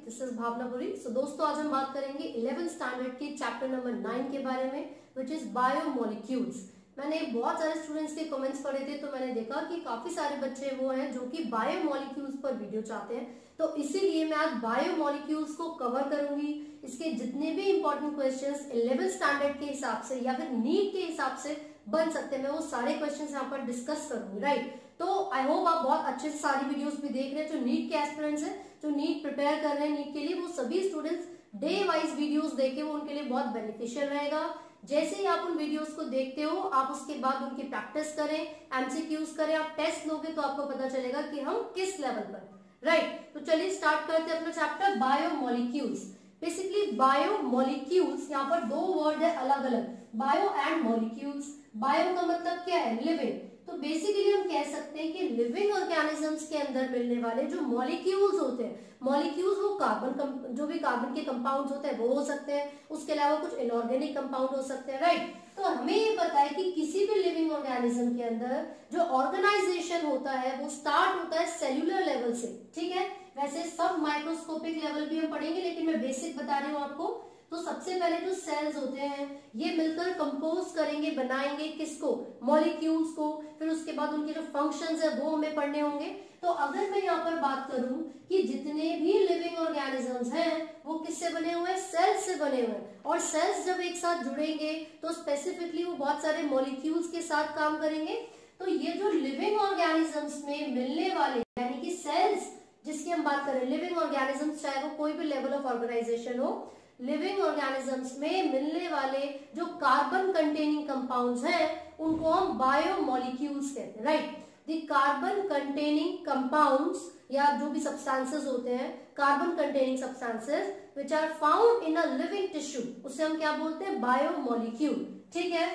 This is भावनापुरी। सो दोस्तों, आज हम बात करेंगे 11th स्टैंडर्ड के चैप्टर नंबर 9 के बारे में, विच इज बायोमोलिक्यूल्स। मैंने बहुत सारे स्टूडेंट्स के कमेंट्स पढ़े थे, तो मैंने देखा कि काफी सारे बच्चे वो हैं जो कि बायोमोलिक्यूल्स पर वीडियो चाहते हैं, तो इसीलिए मैं आज बायोमोलिक्यूल्स को कवर करूंगी। इसके जितने भी इंपॉर्टेंट क्वेश्चंस 11th स्टैंडर्ड के हिसाब से या फिर नीट के हिसाब से बन सकते हैं, मैं वो सारे क्वेश्चंस यहाँ पर डिस्कस करूंगी। राइट, तो आई होप आप बहुत अच्छे से सारी वीडियोस भी देख रहे हैं। जो नीट के एस्पिरेंट्स हैं, जो नीट प्रिपेयर कर रहे हैं नीट के लिए, वो सभी स्टूडेंट्स डे वाइज वीडियोस देखें, वो उनके लिए बहुत बेनिफिशियल रहेगा। जैसे ही आप उन वीडियोस को देखते हो, आप उसके बाद उनकी प्रैक्टिस करें, एमसीक्यूज करें, आप टेस्ट लोगे तो आपको पता चलेगा कि हम किस लेवल पर। राइट, तो चलिए स्टार्ट करते हैं अपना चैप्टर बायोमोलिक्यूल्स। बेसिकली बायोमोलिक्यूल्स, यहाँ पर दो वर्ड है अलग अलग, बायो एंड मॉलिक्यूल्स। बायो का मतलब क्या है? लिविंग। तो बेसिकली हम कह सकते हैं कि लिविंग ऑर्गेनिजम्स के अंदर मिलने वाले जो मॉलिक्यूल्स होते हैं, मॉलिक्यूल्स वो कार्बन, जो भी कार्बन के कंपाउंड्स होते हैं वो हो सकते हैं, उसके अलावा कुछ इनऑर्गेनिक कंपाउंड हो सकते हैं। राइट, तो हमें ये पता है कि किसी भी लिविंग ऑर्गेनिज्म के अंदर जो ऑर्गेनाइजेशन होता है वो स्टार्ट होता है सेल्यूलर लेवल से। ठीक है, वैसे सब माइक्रोस्कोपिक लेवल भी हम पढ़ेंगे, लेकिन मैं बेसिक बता रही हूँ आपको। तो सबसे पहले जो सेल्स होते हैं ये मिलकर कंपोज करेंगे, बनाएंगे किसको? मॉलिक्यूल्स को। फिर उसके बाद उनके जो फंक्शंस है वो हमें पढ़ने होंगे। तो अगर मैं यहाँ पर बात करूं कि जितने भी लिविंग ऑर्गेनिजम्स हैं वो किससे बने हुए हैं? सेल्स से बने हुए हैं। और सेल्स जब एक साथ जुड़ेंगे तो स्पेसिफिकली वो बहुत सारे मॉलिक्यूल्स के साथ काम करेंगे। तो ये जो लिविंग ऑर्गेनिजम्स में मिलने वाले, यानी कि सेल्स जिसकी हम बात करें, लिविंग ऑर्गेनिजम्स चाहे वो कोई भी लेवल ऑफ ऑर्गेनाइजेशन हो, लिविंग ऑर्गेनिजम्स में मिलने वाले जो कार्बन कंटेनिंग कंपाउंड्स हैं उनको हम बायोमोलिक्यूल्स कहते हैं। Right, the carbon containing compounds या जो भी सब्सटेंसेस होते हैं, carbon containing substances which are found in a living tissue, उसे हम क्या बोलते हैं? बायोमोलिक्यूल। ठीक है,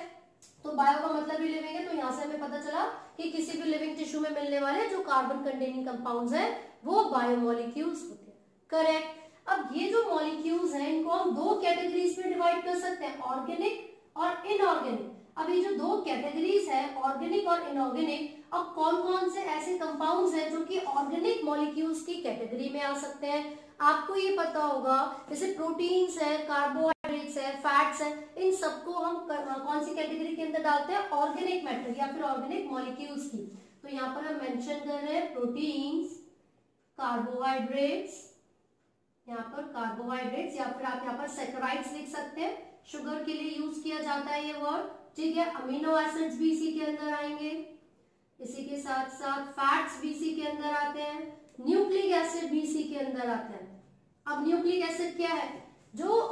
तो बायो का मतलब ही लिविंग है, तो यहां से हमें पता चला कि किसी भी लिविंग टिश्यू में मिलने वाले जो कार्बन कंटेनिंग कंपाउंड्स हैं वो बायोमोलिक्यूल्स होते हैं। करेक्ट। अब ये जो मॉलिक्यूल्स हैं इनको हम दो कैटेगरीज में डिवाइड कर सकते हैं, ऑर्गेनिक और इनऑर्गेनिक। अब ये जो दो कैटेगरीज है, ऑर्गेनिक और इनऑर्गेनिक, अब कौन कौन से ऐसे कंपाउंड्स हैं जो कि ऑर्गेनिक मॉलिक्यूल्स की कैटेगरी में आ सकते हैं? आपको ये पता होगा, जैसे प्रोटीन्स है, कार्बोहाइड्रेट्स है, फैट्स है, इन सबको हम कौन सी कैटेगरी के अंदर डालते हैं? ऑर्गेनिक मैटर या फिर ऑर्गेनिक मॉलिक्यूल्स की। तो यहाँ पर हम मेंशन कर रहे हैं प्रोटीन्स, कार्बोहाइड्रेट्स, यहाँ पर कार्बोहाइड्रेट्स, या फिर आप यहाँ पर सैकराइड्स लिख सकते हैं, शुगर के लिए यूज किया जाता है ये वर्ड। ठीक है, अमीनो एसिड्स भी इसी के अंदर आएंगे, इसी के साथ साथ फैट्स भी इसी के अंदर आते हैं, न्यूक्लिक एसिड भी इसी के अंदर आते हैं। अब न्यूक्लिक एसिड क्या है? जो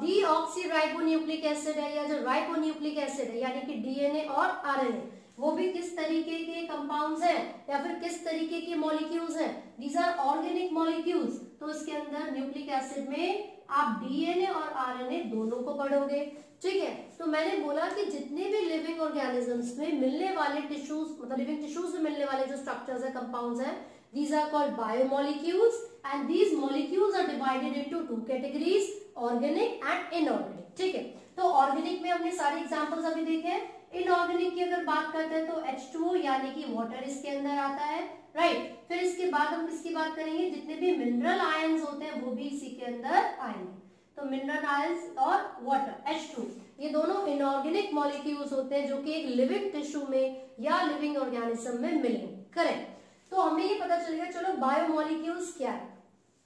डीऑक्सीराइबोन्यूक्लिक एसिड है या जो राइबोन्यूक्लिक एसिड है, यानी कि डीएनए और आरएनए, वो भी किस तरीके के कंपाउंड्स हैं या फिर किस तरीके के मॉलिक्यूल्स हैं? These are organic molecules. तो इसके अंदर न्यूक्लिक एसिड में आप डीएनए और आरएनए दोनों को पढ़ोगे। ठीक है, तो मैंने बोला कि जितने भी लिविंग ऑर्गेनिजम्स में मिलने वाले टिश्यूज, मतलब लिविंग टिश्यूज में मिलने वाले जो स्ट्रक्चर्स है, कंपाउंड्स हैं, these are called biomolecules and these molecules are divided into two categories, organic and inorganic. ठीक है, तो ऑर्गेनिक में हमने सारे एग्जांपल्स अभी देखे हैं। इनऑर्गेनिक की अगर बात करते हैं तो H2O यानी कि वाटर इसके अंदर आता है। राइट, फिर इसके बाद हम किसकी बात करेंगे? जितने भी मिनरल आयंस होते हैं वो भी इसी के अंदर आएंगे। तो मिनरल आयंस और वाटर H2, ये दोनों इनऑर्गेनिक मॉलिक्यूल्स होते हैं जो कि एक लिविंग टिश्यू में या लिविंग ऑर्गेनिज्म में मिलेंगे। करेक्ट, तो हमें ये पता चलेगा, चलो बायोमोलिक्यूल्स क्या है।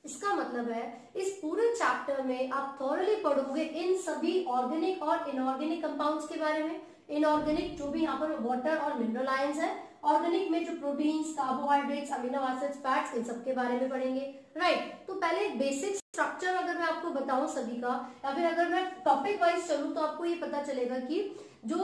इसका मतलब है इस पूरे चैप्टर में आप थॉरली पढ़ोगे इन सभी ऑर्गेनिक और इनऑर्गेनिक कंपाउंड्स के बारे में। इनऑर्गेनिक जो भी यहाँ पर वाटर और मिनरल आयंस है, ऑर्गेनिक में जो proteins, carbohydrates, amino acids, fats, इन सब के बारे में पढ़ेंगे। राइट, तो पहले बेसिक स्ट्रक्चर अगर मैं आपको बताऊं सभी का, या फिर अगर मैं टॉपिक वाइज चलूं, तो आपको ये पता चलेगा कि जो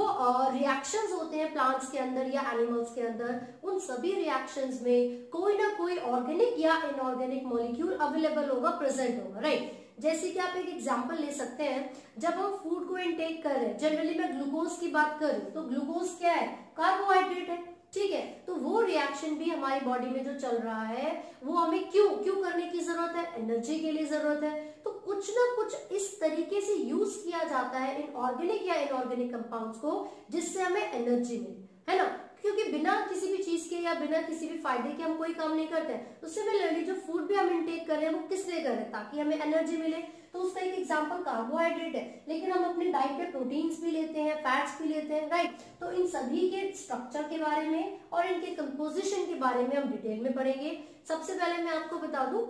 रिएक्शंस होते हैं प्लांट्स के अंदर या एनिमल्स के अंदर, उन सभी रिएक्शंस में कोई ना कोई ऑर्गेनिक या इनऑर्गेनिक मॉलिक्यूल अवेलेबल होगा, प्रेजेंट होगा। राइट, जैसे कि आप एक एग्जांपल ले सकते हैं, जब हम फूड को इनटेक कर रहे हैं, जनरली मैं ग्लूकोज की बात कर रही हूँ, तो ग्लूकोज क्या है? कार्बोहाइड्रेट है। ठीक है, तो वो रिएक्शन भी हमारी बॉडी में जो चल रहा है वो हमें क्यों करने की जरूरत है? एनर्जी के लिए जरूरत है। तो कुछ ना कुछ इस तरीके से यूज किया जाता है इन ऑर्गेनिक या इनऑर्गेनिक कंपाउंड्स को, जिससे हमें एनर्जी मिले, है ना। क्योंकि बिना किसी भी चीज के या बिना किसी भी फायदे के हम कोई काम नहीं करते हैं। तो सिमिलरली जो फूड भी हम इनटेक कर रहे हैं वो किस लिए कर रहे हैं, ताकि हमें एनर्जी मिले। तो उसका एक एग्जांपल कार्बोहाइड्रेट है, लेकिन हम अपनी डाइट में प्रोटीन्स भी लेते हैं, फैट्स भी लेते हैं, राइट। तो इन सभी के स्ट्रक्चर के बारे में और इनके कंपोजिशन के बारे में हम डिटेल में पढ़ेंगे। सबसे पहले मैं आपको बता दूं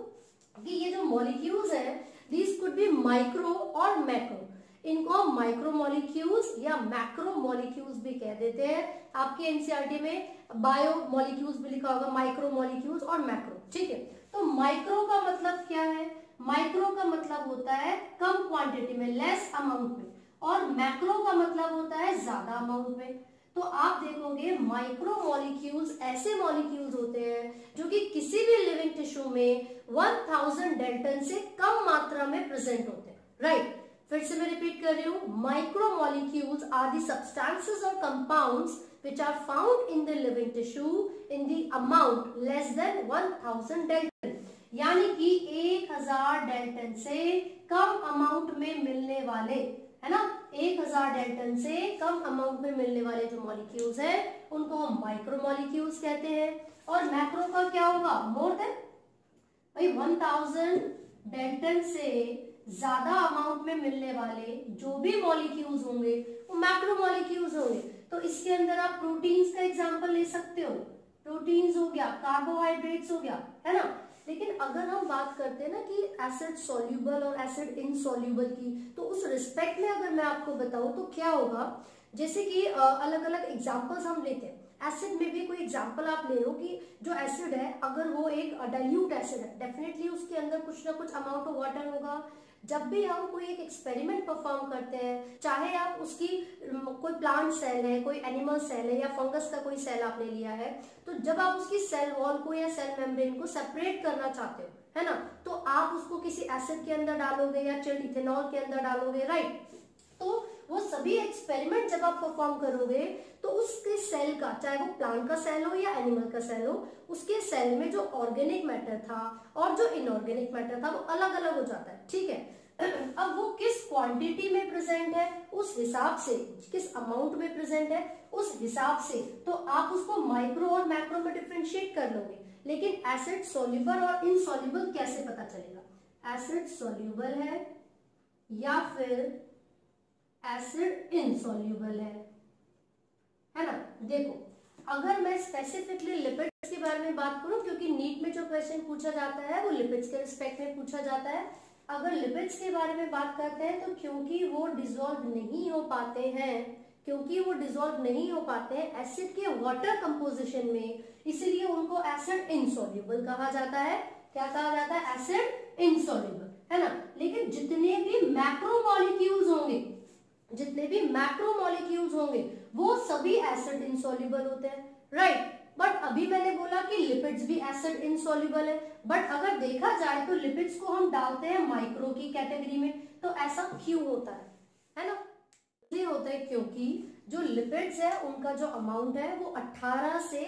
कि ये जो मॉलिक्यूल्स हैं, दीज कुड बी माइक्रो और मैक्रो। इनको हम माइक्रो मॉलिक्यूल्स या मैक्रो मॉलिक्यूल्स भी कह देते हैं। आपके एनसीईआरटी में बायो मॉलिक्यूल्स भी लिखा होगा, माइक्रो मॉलिक्यूल्स और मैक्रो, ठीक है। तो माइक्रो का मतलब क्या है? माइक्रो का मतलब होता है कम क्वांटिटी में, लेस अमाउंट में, और मैक्रो का मतलब होता है ज्यादा अमाउंट में। तो आप देखोगे माइक्रो मॉलिक्यूल्स ऐसे मॉलिक्यूल्स होते हैं जो कि किसी भी लिविंग टिश्यू में 1000 डाल्टन से कम मात्रा में प्रेजेंट होते हैं, राइट। फिर से मैं रिपीट कर रही हूं, micro molecules are the substances और compounds which are found in the living tissue in the amount less than 1000 Dalton, यानी कि 1000 डाल्टन से कम अमाउंट में मिलने वाले, है ना, 1000 डाल्टन से कम अमाउंट में मिलने वाले जो मॉलिक्यूल्स हैं उनको हम माइक्रो मॉलिक्यूल्स कहते हैं। और मैक्रो का क्या होगा? मोर देन भाई 1000 डाल्टन से ज्यादा अमाउंट में मिलने वाले जो भी मॉलिक्यूल्स होंगे वो मैक्रो मॉलिक्यूल्स होंगे। तो इसके अंदर आप प्रोटीन्स का एग्जांपल ले सकते हो, प्रोटीन्स हो गया, कार्बोहाइड्रेट्स हो गया, है ना। लेकिन अगर हम बात करते हैं ना कि एसिड सॉल्यूबल और एसिड इनसॉल्यूबल की, तो उस रिस्पेक्ट में अगर मैं आपको बताऊं तो क्या होगा, जैसे कि अलग अलग एग्जांपल्स हम लेते हैं। एसिड में भी कोई एग्जांपल आप ले लो कि जो एसिड है अगर वो एक डाइल्यूट एसिड है, डेफिनेटली उसके अंदर कुछ ना कुछ अमाउंट ऑफ वाटर होगा। जब भी हम कोई एक एक्सपेरिमेंट परफॉर्म करते हैं, चाहे आप उसकी कोई प्लांट सेल है, कोई एनिमल सेल है या फंगस का कोई सेल आपने लिया है, तो जब आप उसकी सेल वॉल को या सेल मेम्ब्रेन को सेपरेट करना चाहते हो, है ना, तो आप उसको किसी एसिड के अंदर डालोगे या चिल्ड इथेनॉल के अंदर डालोगे, राइट। तो वो सभी एक्सपेरिमेंट जब आप परफॉर्म करोगे तो उसके सेल का, चाहे वो प्लांट का सेल हो या एनिमल का सेल हो, उसके सेल में जो ऑर्गेनिक मैटर था और जो इनऑर्गेनिक मैटर था वो अलग अलग हो जाता है, ठीक है। अब वो किस क्वांटिटी में प्रेजेंट है उस हिसाब से, किस अमाउंट में प्रेजेंट है उस हिसाब से, तो आप उसको माइक्रो और मैक्रो में डिफरेंशिएट कर लोगे। लेकिन एसिड सॉल्युबल और इनसॉल्युबल कैसे पता चलेगा? एसिड सॉल्युबल है या फिर एसिड इनसॉल्युबल है ना। देखो, अगर मैं स्पेसिफिकली लिपिड्स के बारे में बात करूं, क्योंकि नीट में जो क्वेश्चन पूछा जाता है वो लिपिड्स के रिस्पेक्ट में पूछा जाता है। अगर लिपिड्स के बारे में बात करते हैं तो क्योंकि वो डिसॉल्व नहीं हो पाते हैं, एसिड के वाटर कंपोजिशन में, इसीलिए उनको एसिड इनसॉल्युबल कहा जाता है। क्या कहा जाता है? एसिड इनसॉल्युबल, है ना। लेकिन जितने भी मैक्रो मॉलिक्यूल्स होंगे वो सभी एसिड इनसॉल्युबल होते हैं, राइट। बट अभी मैंने बोला कि लिपिड्स भी एसिड इनसॉल्युबल है, बट अगर देखा जाए तो लिपिड्स को हम डालते हैं माइक्रो की कैटेगरी में। तो ऐसा क्यों होता है ना। इसलिए होता है क्योंकि जो लिपिड्स है उनका जो अमाउंट है वो 18 से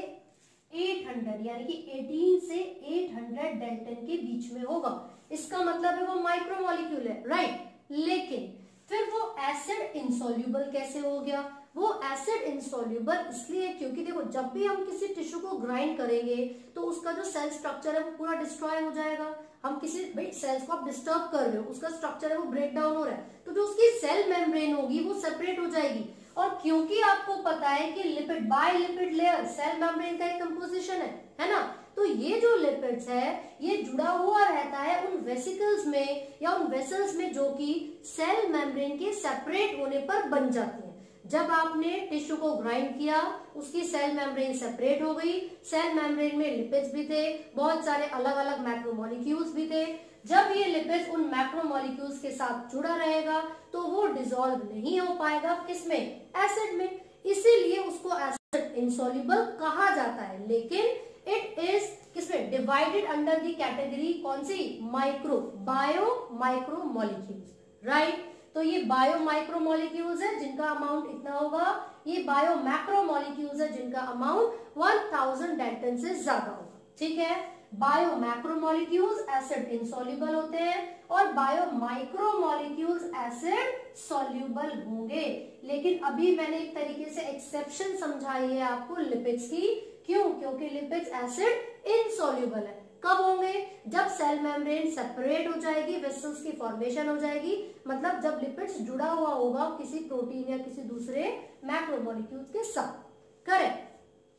800 यानी कि 18 से 800 डाल्टन के बीच में होगा। इसका मतलब है वो माइक्रो मॉलिक्यूल है, राइट। लेकिन फिर वो एसिड इनसॉल्युबल कैसे हो गया? वो एसिड इनसॉल्युबल इसलिए क्योंकि देखो, जब भी हम किसी टिश्यू को ग्राइंड करेंगे तो उसका जो सेल स्ट्रक्चर है वो पूरा डिस्ट्रॉय हो जाएगा। हम किसी सेल्स को आप डिस्टर्ब कर रहे हो, उसका स्ट्रक्चर है वो ब्रेक डाउन हो रहा है, तो जो उसकी सेल मेम्ब्रेन होगी वो सेपरेट हो जाएगी। और क्योंकि आपको पता है कि lipid bi lipid layer cell membrane का एक कंपोजिशन है ना, तो ये जो लिपिड्स है ये जुड़ा हुआ रहता है उन वेसिकल्स में या उन वेसल्स में जो कि सेल मेम्ब्रेन के सेपरेट होने पर बन जाती है। जब आपने टिश्यू को ग्राइंड किया, उसकी सेल मेम्ब्रेन सेपरेट हो गई, सेल मेम्ब्रेन में लिपिड्स भी थे, बहुत सारे अलग अलग मैक्रोमोलिक्यूल्स भी थे। जब ये लिपिड्स उन मैक्रोमोलिक्यूल्स के साथ जुड़ा रहेगा तो वो डिसॉल्व नहीं हो पाएगा, किसमें? एसिड में। इसीलिए उसको एसिड इनसॉल्युबल कहा जाता है। लेकिन इट इज किसमें? डिवाइडेड अंडर द कैटेगरी कौन सी? Bio micro molecules, right. तो ये बायो माइक्रो मॉलिक्यूल्स है जिनका अमाउंट इतना होगा, ये बायो मैक्रो मॉलिक्यूल्स है जिनका अमाउंट 1000 डाल्टन से ज्यादा होगा, ठीक है। बायो मैक्रोमोलिक्यूल्स एसिड इनसॉल्युबल होते हैं और बायो माइक्रोमोलिक्यूल्स एसिड सॉल्युबल होंगे। लेकिन अभी मैंने एक तरीके से एक्सेप्शन समझाई है आपको लिपिड्स की। क्यों? क्योंकि लिपिड्स एसिड इनसॉल्युबल है। कब होंगे? जब सेल मेम्ब्रेन सेपरेट हो जाएगी, वेसल्स की फॉर्मेशन हो जाएगी, मतलब जब लिपिड्स जुड़ा हुआ होगा किसी प्रोटीन या किसी दूसरे मैक्रोमोलिक्यूल्स के साथ। करेक्ट।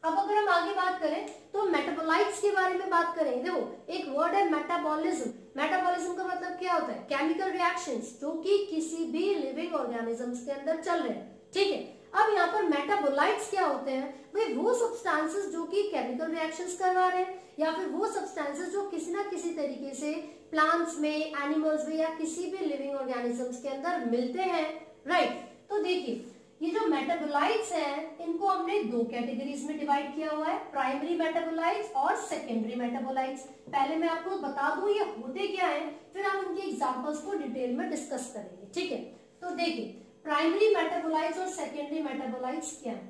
अब अगर हम आगे बात करें तो मेटाबोलाइट्स के बारे में बात करें। देखो एक वर्ड है मेटाबॉलिज्म। मेटाबॉलिज्म का मतलब क्या होता है? केमिकल रिएक्शंस जो कि किसी भी लिविंग ऑर्गेनिजम्स के अंदर चल रहे हैं। ठीक है। अब यहाँ पर मेटाबोलाइट्स क्या होते हैं? भाई वो सब्सटेंसेस जो कि केमिकल रिएक्शंस करवा रहे हैं या फिर वो सब्सटेंसेस जो किसी ना किसी तरीके से प्लांट्स में, एनिमल्स में या किसी भी लिविंग ऑर्गेनिजम्स के अंदर मिलते हैं। राइट। तो देखिए ये जो मेटाबोलाइट्स हैं इनको हमने दो कैटेगरीज में डिवाइड किया हुआ है, प्राइमरी मेटाबोलाइट्स और सेकेंडरी मेटाबोलाइट्स। पहले मैं आपको बता दूं ये होते क्या है, फिर हम उनके एग्जांपल्स को डिटेल में डिस्कस करेंगे। ठीक है। तो देखिए प्राइमरी मेटाबोलाइट्स और सेकेंडरी मेटाबोलाइट्स क्या है।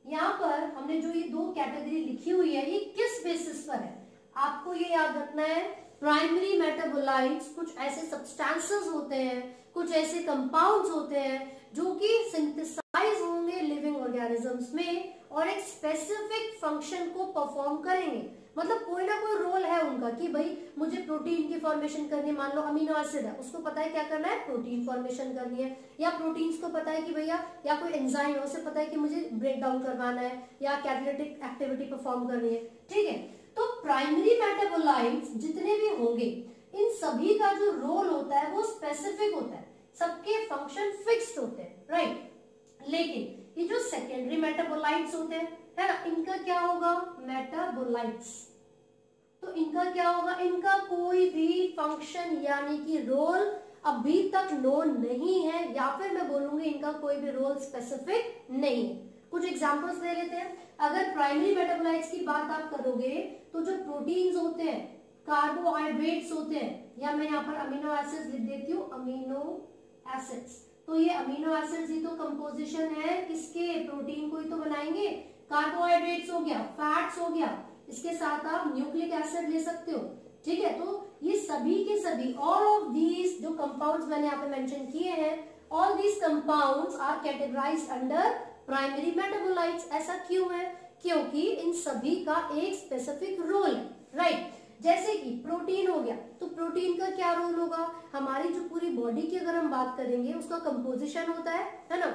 यहाँ पर हमने जो ये दो कैटेगरी लिखी हुई है ये किस बेसिस पर है आपको ये याद रखना है। प्राइमरी मेटाबोलाइट्स कुछ ऐसे सब्सटेंसेस होते हैं, कुछ ऐसे कंपाउंड्स होते हैं जो कि सिंथेसाइज होंगे लिविंग ऑर्गेनिजम्स में और एक स्पेसिफिक फंक्शन को परफॉर्म करेंगे। मतलब कोई ना कोई रोल है उनका कि भाई मुझे प्रोटीन की फॉर्मेशन करनी है। मान लो अमीनो एसिड है, उसको पता है क्या करना है, प्रोटीन फॉर्मेशन करनी है। या प्रोटीन्स को पता है कि भैया या कोई एंजाइम है उसे पता है कि मुझे ब्रेक डाउन करवाना है या कैटालिटिक एक्टिविटी परफॉर्म करनी है। ठीक है। तो प्राइमरी मेटाबोलाइट्स जितने भी होंगे इन सभी का जो रोल होता है वो स्पेसिफिक होता है, सबके फंक्शन फिक्स्ड होते हैं। राइट। लेकिन ये जो सेकेंडरी मेटाबोलाइट्स होते हैं है ना, इनका क्या होगा? मेटाबोलाइट्स। तो इनका क्या होगा? इनका कोई भी फंक्शन यानी कि रोल अभी तक नोन नहीं है, या फिर मैं बोलूंगी इनका कोई भी रोल स्पेसिफिक नहीं है। कुछ एग्जांपल्स ले लेते हैं। अगर प्राइमरी मेटाबोलाइट्स की बात आप करोगे तो जो प्रोटीन्स होते हैं, कार्बोहाइड्रेट्स होते हैं, या मैं यहाँ पर अमीनो एसिड्स लिख देती हूँ, अमीनो एसिड्स। तो ये अमीनो एसिड्स ही तो कंपोजिशन है किसके? प्रोटीन को ही तो बनाएंगे। कार्बोहाइड्रेट्स हो गया, फैट्स हो गया, इसके साथ आप न्यूक्लिक एसिड ले सकते हो। ठीक है। तो ये सभी के सभी ऑल ऑफ दीज जो कंपाउंड्स मैंने यहाँ पे मेंशन किए हैं, all these compounds are categorised under primary metabolites. ऐसा क्यों है? क्योंकि इन सभी का एक स्पेसिफिक रोल है। राइट। जैसे कि प्रोटीन हो गया, तो प्रोटीन का क्या रोल होगा? हमारी जो पूरी बॉडी की अगर हम बात करेंगे उसका कंपोजिशन होता है ना।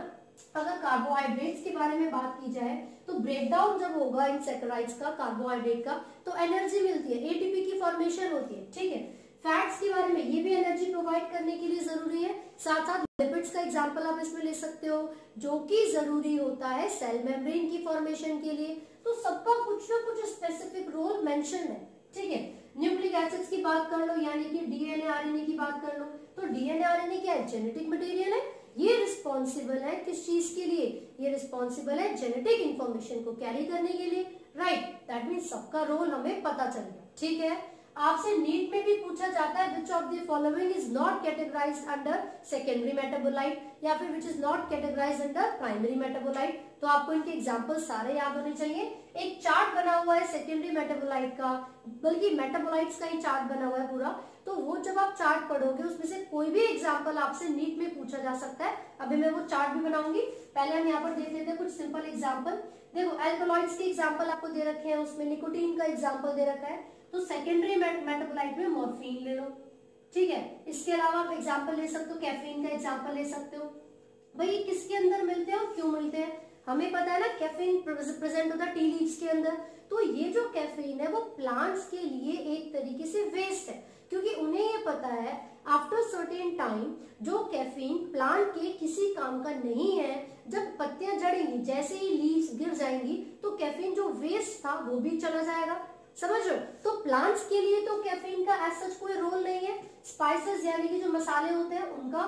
अगर कार्बोहाइड्रेट्स के बारे में बात की जाए तो ब्रेक डाउन जब होगा इन सैकराइड्स का, कार्बोहाइड्रेट का, तो एनर्जी मिलती है, एटीपी की फॉर्मेशन होती है। ठीक है। फैट्स के बारे में ये भी एनर्जी प्रोवाइड करने के लिए जरूरी है। साथ साथ लिपिड्स का एग्जांपल आप इसमें ले सकते हो जो कि जरूरी होता है सेल मेम्ब्रेन की फॉर्मेशन के लिए। तो सबका कुछ ना कुछ स्पेसिफिक रोल मेंशन है। ठीक है। न्यूक्लिक एसिड्स की बात कर लो यानी कि डीएनए आरएनए की बात कर लो, तो डीएनए आरएनए क्या है? जेनेटिक मटेरियल है। ये रिस्पॉन्सिबल है किस चीज के लिए? ये रिस्पॉन्सिबल है जेनेटिक इंफॉर्मेशन को कैरी करने के लिए। राइट। दैट मीन्स सबका रोल हमें पता चल गया। ठीक है। आपसे नीट में भी पूछा जाता है which of the following is not categorised under secondary metabolite या फिर which is not categorised under primary metabolite. तो आपको इनके एग्जांपल सारे याद होने चाहिए। एक चार्ट बना हुआ है सेकेंडरी मेटाबोलाइट का, बल्कि मेटाबोलाइट्स का ही चार्ट बना हुआ है पूरा। तो वो जब आप चार्ट पढ़ोगे उसमें से कोई भी एग्जांपल आपसे नीट में पूछा जा सकता है। अभी मैं वो चार्ट भी बनाऊंगी। पहले हम यहाँ पर देख लेते हैं कुछ सिंपल एग्जांपल। देखो एल्कलॉइड्स के एग्जांपल आपको दे रखे हैं, उसमें निकोटीन का एग्जांपल दे रखा है। तो सेकेंडरी मेटाबोलाइट में मॉर्फिन ले लो। ठीक है। इसके अलावा आप एग्जांपल ले सकते हो, कैफीन का एग्जांपल ले सकते हो। भाई किसके अंदर मिलते हैं और क्यों मिलते हैं? हमें पता है ना कैफीन प्रेजेंट होता है टी लीव्स के अंदर। तो ये जो कैफीन है वो प्लांट्स के लिए एक तरीके से वेस्ट है, क्योंकि उन्हें ये पता है आफ्टर सर्टेन टाइम जो कैफीन प्लांट के किसी काम का नहीं है, जब पत्तियां झड़ेंगी, जैसे ही लीव्स गिर जाएंगी तो कैफीन जो वेस्ट था वो भी चला जाएगा। समझ रहे हो? तो प्लांट्स के लिए तो कैफीन का एज सच कोई रोल नहीं है। स्पाइसेस यानी कि जो मसाले होते हैं उनका,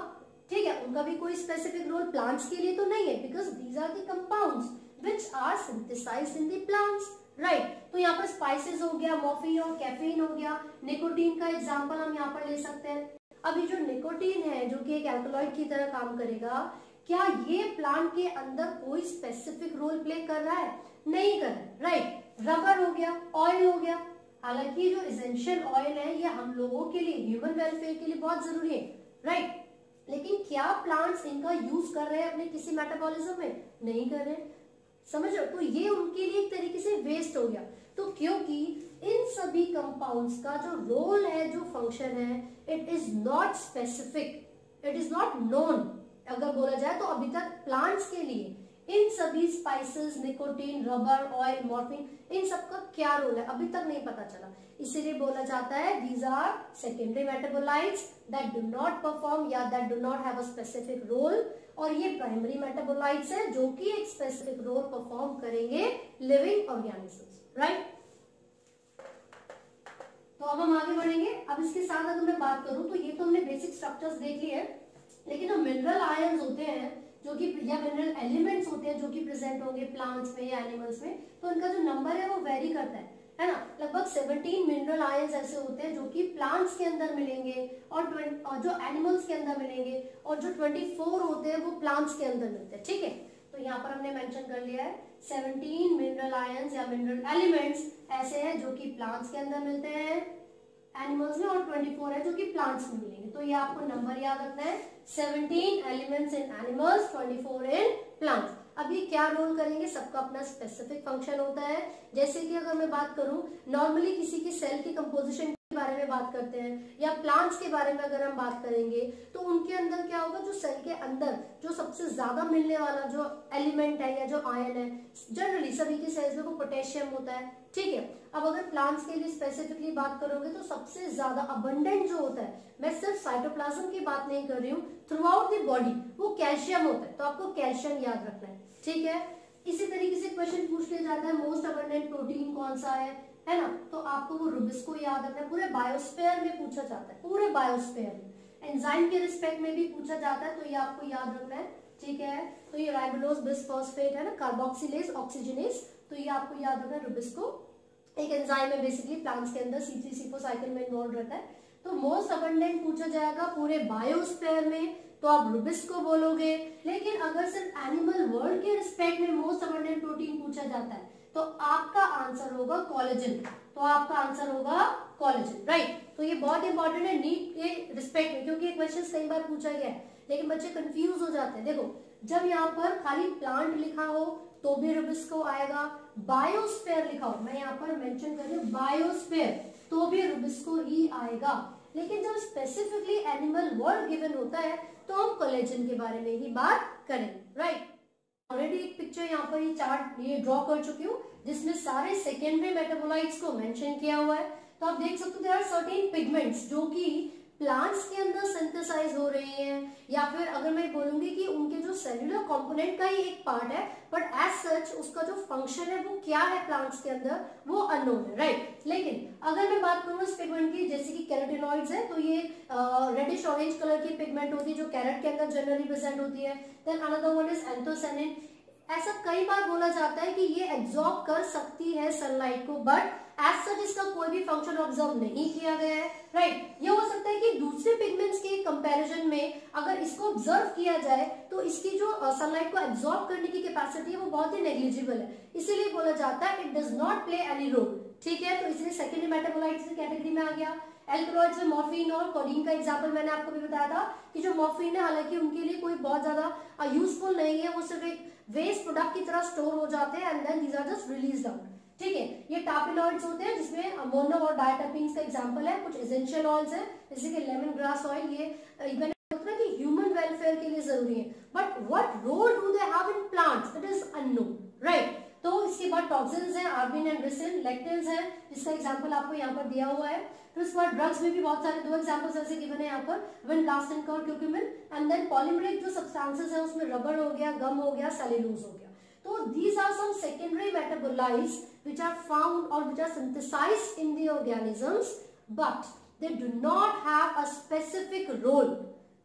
ठीक है, उनका भी कोई स्पेसिफिक रोल प्लांट्स के लिए तो नहीं है, because these are the compounds which are synthesised in the plants. Right. तो यहाँ पर स्पाइसेस हो गया, मॉर्फिन और कैफीन हो गया, निकोटीन का एग्जांपल हम यहाँ पर ले सकते हैं। अभी जो निकोटीन है जो कि एक एल्कलॉइड की तरह काम करेगा, क्या ये प्लांट के अंदर कोई स्पेसिफिक रोल प्ले कर रहा है? नहीं कर रहा है। राइट। रबर हो गया, ऑयल हो गया, हालांकि जो एसेंशियल ऑयल है ये हम लोगों के लिए, ह्यूमन वेलफेयर के लिए बहुत जरूरी है, राइट। लेकिन क्या प्लांट्स इनका यूज कर रहे हैं अपने किसी मेटाबॉलिज्म में? नहीं कर रहे, समझो। तो ये उनके लिए एक तरीके से वेस्ट हो गया। तो क्योंकि इन सभी कंपाउंड्स का जो रोल है, जो फंक्शन है, it is not specific, it is not known. अगर बोला जाए तो अभी तक प्लांट्स के लिए इन सभी spices, nicotine, rubber, oil, morphine, इन सब का क्या रोल है अभी तक नहीं पता चला। इसीलिए बोला जाता है these are secondary metabolites that do not perform या that do not have a specific role, और ये प्राइमरी मेटाबोलाइट्स है जो कि एक स्पेसिफिक रोल परफॉर्म करेंगे लिविंग ऑर्गेनिजम्स, राइट। तो अब हम आगे बढ़ेंगे। अब इसके साथ अगर मैं बात करूं तो ये तो हमने बेसिक स्ट्रक्चर्स देख लिए हैं, लेकिन जो मिनरल आयंस होते हैं जो कि, या मिनरल एलिमेंट्स होते हैं जो कि प्रेजेंट होंगे प्लांट्स में या एनिमल्स में, तो इनका जो नंबर है वो वेरी करता है ना। लगभग 17 मिनरल आयंस ऐसे होते हैं जो कि प्लांट्स के अंदर मिलेंगे और जो एनिमल्स के अंदर मिलेंगे, और जो 24 होते हैं वो प्लांट्स के अंदर मिलते हैं, ठीक है। तो यहाँ पर हमने मेंशन कर लिया है 17 मिनरल आयंस या मिनरल एलिमेंट्स ऐसे हैं जो कि प्लांट्स के अंदर मिलते हैं एनिमल्स में, और 24 है जो कि प्लांट्स में मिलेंगे। तो ये आपको नंबर याद रखना है, 17 elements in animals, 24 in plants. अब ये क्या रोल करेंगे, सबका अपना स्पेसिफिक फंक्शन होता है। जैसे कि अगर मैं बात करूं, नॉर्मली किसी की सेल की कंपोजिशन के बारे में बात करते हैं, या प्लांट्स के बारे में अगर हम बात करेंगे, तो उनके अंदर क्या होगा, जो सेल के अंदर जो सबसे ज्यादा मिलने वाला जो एलिमेंट है या जो आयन है, जनरली सभी के सेल्स में वो पोटेशियम होता है, ठीक है। अब अगर प्लांट्स के लिए स्पेसिफिकली बात करोगे तो सबसे ज्यादा अबंडेंट जो होता है, मैं सिर्फ साइटोप्लाज्म की बात नहीं कर रही हूँ, थ्रू आउट द बॉडी वो कैल्शियम होता है। तो आपको कैल्शियम याद रखना है, ठीक है। इसी तरीके से क्वेश्चन पूछ लिया जाता है मोस्ट अबंडेंट प्रोटीन कौन सा है ना, तो आपको वो रुबिस्को याद रखना है। पूरे बायोस्फीयर में पूछा जाता है, पूरे बायोस्फीयर में। एंजाइम के रिस्पेक्ट में भी पूछा जाता है, तो ये आपको याद रखना है, ठीक है। तो ये राइबोलोज बिसफॉस्फेट है ना, कार्बोक्सिलेज ऑक्सीजनेज, तो ये आपको याद रखना है। रुबिस्को एक एंजाइम है बेसिकली प्लांट्स के अंदर, C3C4 साइकिल में इन्वॉल्व रहता है। तो मोस्ट अबंडेंट पूछा जाएगा पूरे बायोस्फीयर में, तो आप रुबिस्को बोलोगे। लेकिन अगर सिर्फ एनिमल वर्ल्ड के रिस्पेक्ट में मोस्ट अबंडेंट प्रोटीन पूछा जाता है, तो आपका आंसर होगा कोलेजन। तो आपका आंसर होगा कोलेजन, राइट। तो ये बहुत इंपॉर्टेंट है नीट के रिस्पेक्ट में, क्योंकि ये क्वेश्चन कई बार पूछा गया है, लेकिन बच्चे कंफ्यूज हो जाते हैं। देखो, जब यहाँ पर खाली प्लांट लिखा हो तो भी रुबिस्को आएगा, बायोस्फीयर लिखा हो, मैं यहाँ पर मेंशन कर रही हूँ बायोस्फीयर, तो भी रुबिस्को ही आएगा। लेकिन जब स्पेसिफिकली एनिमल वर्ल्ड गिवन होता है तो हम कोलेजन के बारे में ही बात करेंगे, राइट। ऑलरेडी एक पिक्चर यहाँ पर ये चार्ट ये ड्रॉ कर चुकी हूँ जिसमें सारे सेकेंडरी मेटाबोलाइट्स को मेंशन किया हुआ है। तो आप देख सकते हो देयर आर सर्टेन पिगमेंट्स जो कि प्लांट्स के अंदर सिंथेसाइज हो रही हैं, या फिर अगर मैं बोलूंगी कि उनके जो सेल्यूलर कंपोनेंट का ही एक पार्ट है, बट एज सच उसका जो फंक्शन है वो क्या है प्लांट्स के अंदर वो अननोन है, राइट। लेकिन अगर मैं बात करूँ इस पिगमेंट की, जैसे कि कैरोटिनॉइड्स है, तो ये रेडिश ऑरेंज कलर की पिगमेंट होती है जो कैरेट के अंदर जनरली प्रेजेंट होती है। Then another one is anthocyanin. ऐसा कई बार बोला जाता है कि ये एब्जॉर्ब कर सकती है सनलाइट को, बट एज सच इसका कोई भी फंक्शन ऑब्जर्व नहीं किया गया है, राइट। ये हो सकता है कि दूसरे पिगमेंट्स के कंपैरिजन में अगर इसको ऑब्जर्व किया जाए तो इसकी जो सनलाइट को एब्जॉर्ब करने की कैपेसिटी है वो बहुत ही नेग्लिजिबल है, इसीलिए बोला जाता है it does not play any role, ठीक है। तो इसलिए सेकेंडरी मेटाबोलाइट्स की कैटेगरी में आ गया। एल्कलॉइड्स में मॉर्फिन और कोडीन का एग्जांपल मैंने आपको भी बताया था कि जो मॉर्फिन है हालांकि उनके लिए कोई बहुत ज्यादा यूजफुल नहीं है, वो सिर्फ एक वेस्ट प्रोडक्ट की तरह स्टोर हो जाते हैं and then these are just released out, ठीक है। ये टापिनॉइड्स होते हैं जिसमें मोनो और डायटरपीन्स का एग्जांपल है। कुछ एसेंशियल ऑयल्स है जैसे कि लेमन ग्रास ऑयल, ये मैंने बताया कि ह्यूमन वेलफेयर के लिए जरूरी है, but what role do they have in plants it is unknown, right. तो इसके बाद टॉक्सिन्स हैं, आर्बिन एंड रिसिन, लेक्टिन्स हैं जिसका एग्जांपल आपको यहाँ पर दिया हुआ है। फिर उसके बाद ड्रग्स में भी बहुत सारे दो एग्जांपल्स ऐसे गिवन है यहाँ पर, विनब्लास्टन का और क्यूक्यूमिन। एंड देन पॉलीमरिक जो सब्सटेंसेस है उसमें रबर हो गया, गम हो गया, सेल्यूलोज हो गया। तो these are some secondary metabolites which are found or which are synthesized in the organisms, but they do not have a specific role.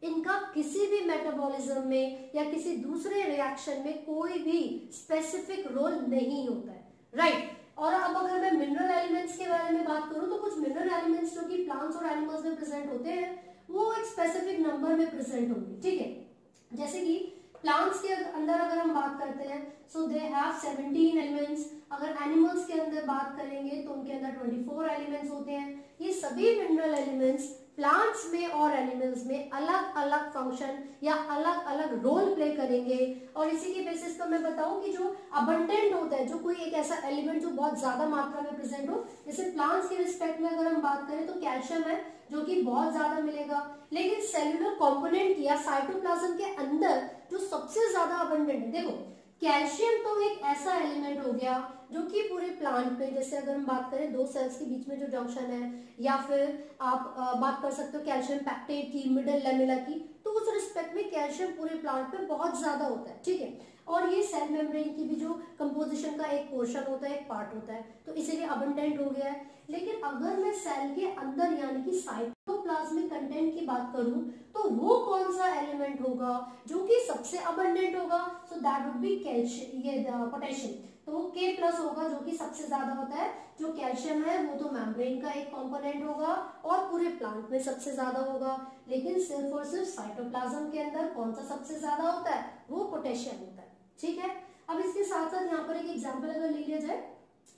इनका किसी भी मेटाबॉलिज्म में या किसी दूसरे रिएक्शन में कोई भी स्पेसिफिक रोल नहीं होता है, राइट। और अब अगर मैं मिनरल एलिमेंट्स के बारे में बात करूं तो कुछ मिनरल एलिमेंट्स जो कि प्लांट्स और एनिमल्स में प्रेजेंट होते हैं वो एक स्पेसिफिक नंबर में प्रेजेंट होंगे, ठीक है। जैसे कि प्लांट्स के अंदर अगर हम बात करते हैं सो दे हैव 17 एलिमेंट्स। अगर एनिमल्स के अंदर बात करेंगे तो उनके अंदर 24 एलिमेंट्स होते हैं। ये सभी मिनरल एलिमेंट्स प्लांट्स में और एनिमल्स में अलग अलग फंक्शन या अलग अलग रोल प्ले करेंगे। और इसी के बेसिस पर मैं बताऊं कि जो अबंडेंट होता है, जो कोई एक ऐसा एलिमेंट जो बहुत ज्यादा मात्रा में प्रेजेंट हो, जैसे प्लांट्स के रिस्पेक्ट में अगर हम बात करें तो कैल्शियम है जो कि बहुत ज्यादा मिलेगा। लेकिन सेल्यूलर कंपोनेंट या साइटोप्लाज्म के अंदर जो सबसे ज्यादा अबंडेंट है, देखो कैल्शियम तो एक ऐसा एलिमेंट हो गया जो कि पूरे प्लांट में, जैसे अगर हम बात करें दो सेल्स के बीच में जो जंक्शन है, या फिर आप बात कर सकते हो कैल्शियम पैक्टेट की, मिडल लेमेला की, तो उस रिस्पेक्ट में कैल्शियम पूरे प्लांट में बहुत ज्यादा होता है, ठीक है। और ये सेल मेम्ब्रेन की भी जो कंपोजिशन का एक पोर्शन होता है, एक पार्ट होता है, तो इसीलिए अबंडेंट हो गया है। लेकिन अगर मैं सेल के अंदर यानी कि साइटोप्लाज्मिक कंटेंट की बात करूं तो वो कौन सा एलिमेंट होगा जो कि सबसे अबंडेंट होगा? So that would be calcium, ये पोटेशियम, तो वो K+ होगा जो कि सबसे ज्यादा होता है। जो कैल्शियम है वो तो मेम्ब्रेन का एक कंपोनेंट होगा और पूरे प्लांट में सबसे ज्यादा होगा। लेकिन सिर्फ और सिर्फ साइटोप्लाज्म के अंदर कौन सा सबसे ज्यादा होता है? वो पोटेशियम होता है, ठीक है। अब इसके साथ साथ यहाँ पर एक एग्जाम्पल अगर ले लिया जाए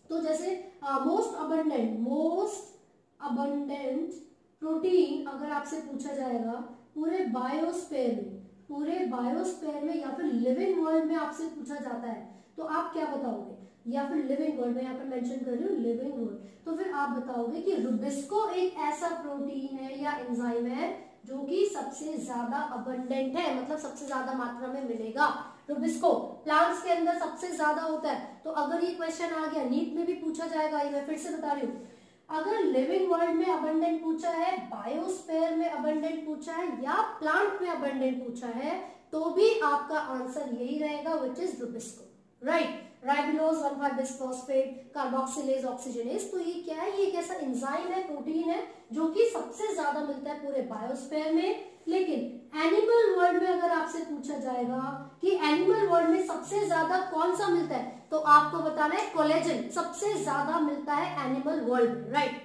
तो जैसे मोस्ट अबंडेंट प्रोटीन अगर आपसे पूछा जाएगा पूरे बायोस्फीयर में या फिर लिविंग वर्ल्ड में आपसे पूछा जाता है तो आप क्या बताओगे? या फिर लिविंग वर्ल्ड में यहाँ पर मेंशन कर रही हूँ लिविंग वर्ल्ड, तो फिर आप बताओगे कि रुबिस्को एक ऐसा प्रोटीन है या एंजाइम है जो कि सबसे ज्यादा अबंडेंट है, मतलब सबसे ज्यादा मात्रा में मिलेगा। रुबिस्को प्लांट्स के अंदर सबसे ज्यादा होता है। तो अगर ये क्वेश्चन आ गया, नीट में भी पूछा जाएगा, ये मैं फिर से बता रही हूँ, अगर लिविंग वर्ल्ड में अबंडेंट पूछा है, बायोस्फीयर में अबंडेंट पूछा है या प्लांट में अबंडेंट पूछा है, तो भी आपका आंसर यही रहेगा, which is rubisco, right. Ribulose 1,5-बिस्फॉस्फेट, कार्बोक्सिलेज, ऑक्सीजनेज, तो ये क्या है? ये एक ऐसा एंजाइम है, प्रोटीन है जो कि सबसे ज्यादा मिलता है पूरे बायोस्फीयर में। लेकिन एनिमल वर्ल्ड में अगर आपसे पूछा जाएगा कि एनिमल वर्ल्ड में सबसे ज्यादा कौन सा मिलता है, तो आपको बताना है कोलेजन सबसे ज्यादा मिलता है एनिमल वर्ल्ड में, राइट।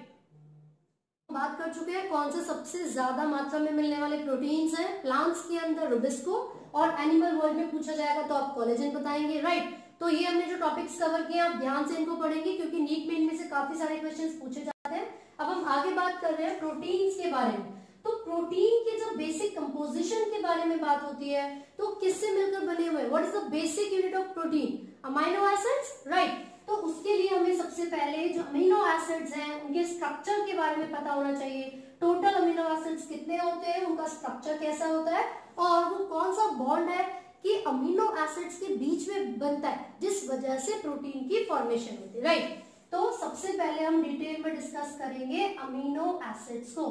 बात कर चुके हैं कौन से सबसे ज्यादा मात्रा में मिलने वाले प्रोटीन्स हैं। प्लांट्स के अंदर रुबिस्को और एनिमल वर्ल्ड में पूछा जाएगा तो आप कोलेजन बताएंगे, राइट। तो ये हमने जो टॉपिक्स कवर किए आप ध्यान से इनको पढ़ेंगे क्योंकि नीट में इनमें से काफी सारे क्वेश्चंस पूछे जाते हैं। अब हम आगे बात कर रहे हैं प्रोटीन्स के बारे में। तो प्रोटीन के जब बेसिक कंपोजिशन के बारे में बात होती है तो किससे मिलकर बने हुए हैं? What is the basic unit of protein? Amino acids, right. तो उसके लिए हमें सबसे पहले जो अमीनो एसिड्स हैं उनके स्ट्रक्चर के बारे में पता होना चाहिए। टोटल अमीनो एसिड्स कितने होते हैं, उनका स्ट्रक्चर कैसा होता है और वो कौन सा बॉन्ड है कि अमीनो एसिड्स के बीच में बनता है जिस वजह से प्रोटीन की फॉर्मेशन होती है, राइट। तो सबसे पहले हम डिटेल में डिस्कस करेंगे अमीनो एसिड्स को,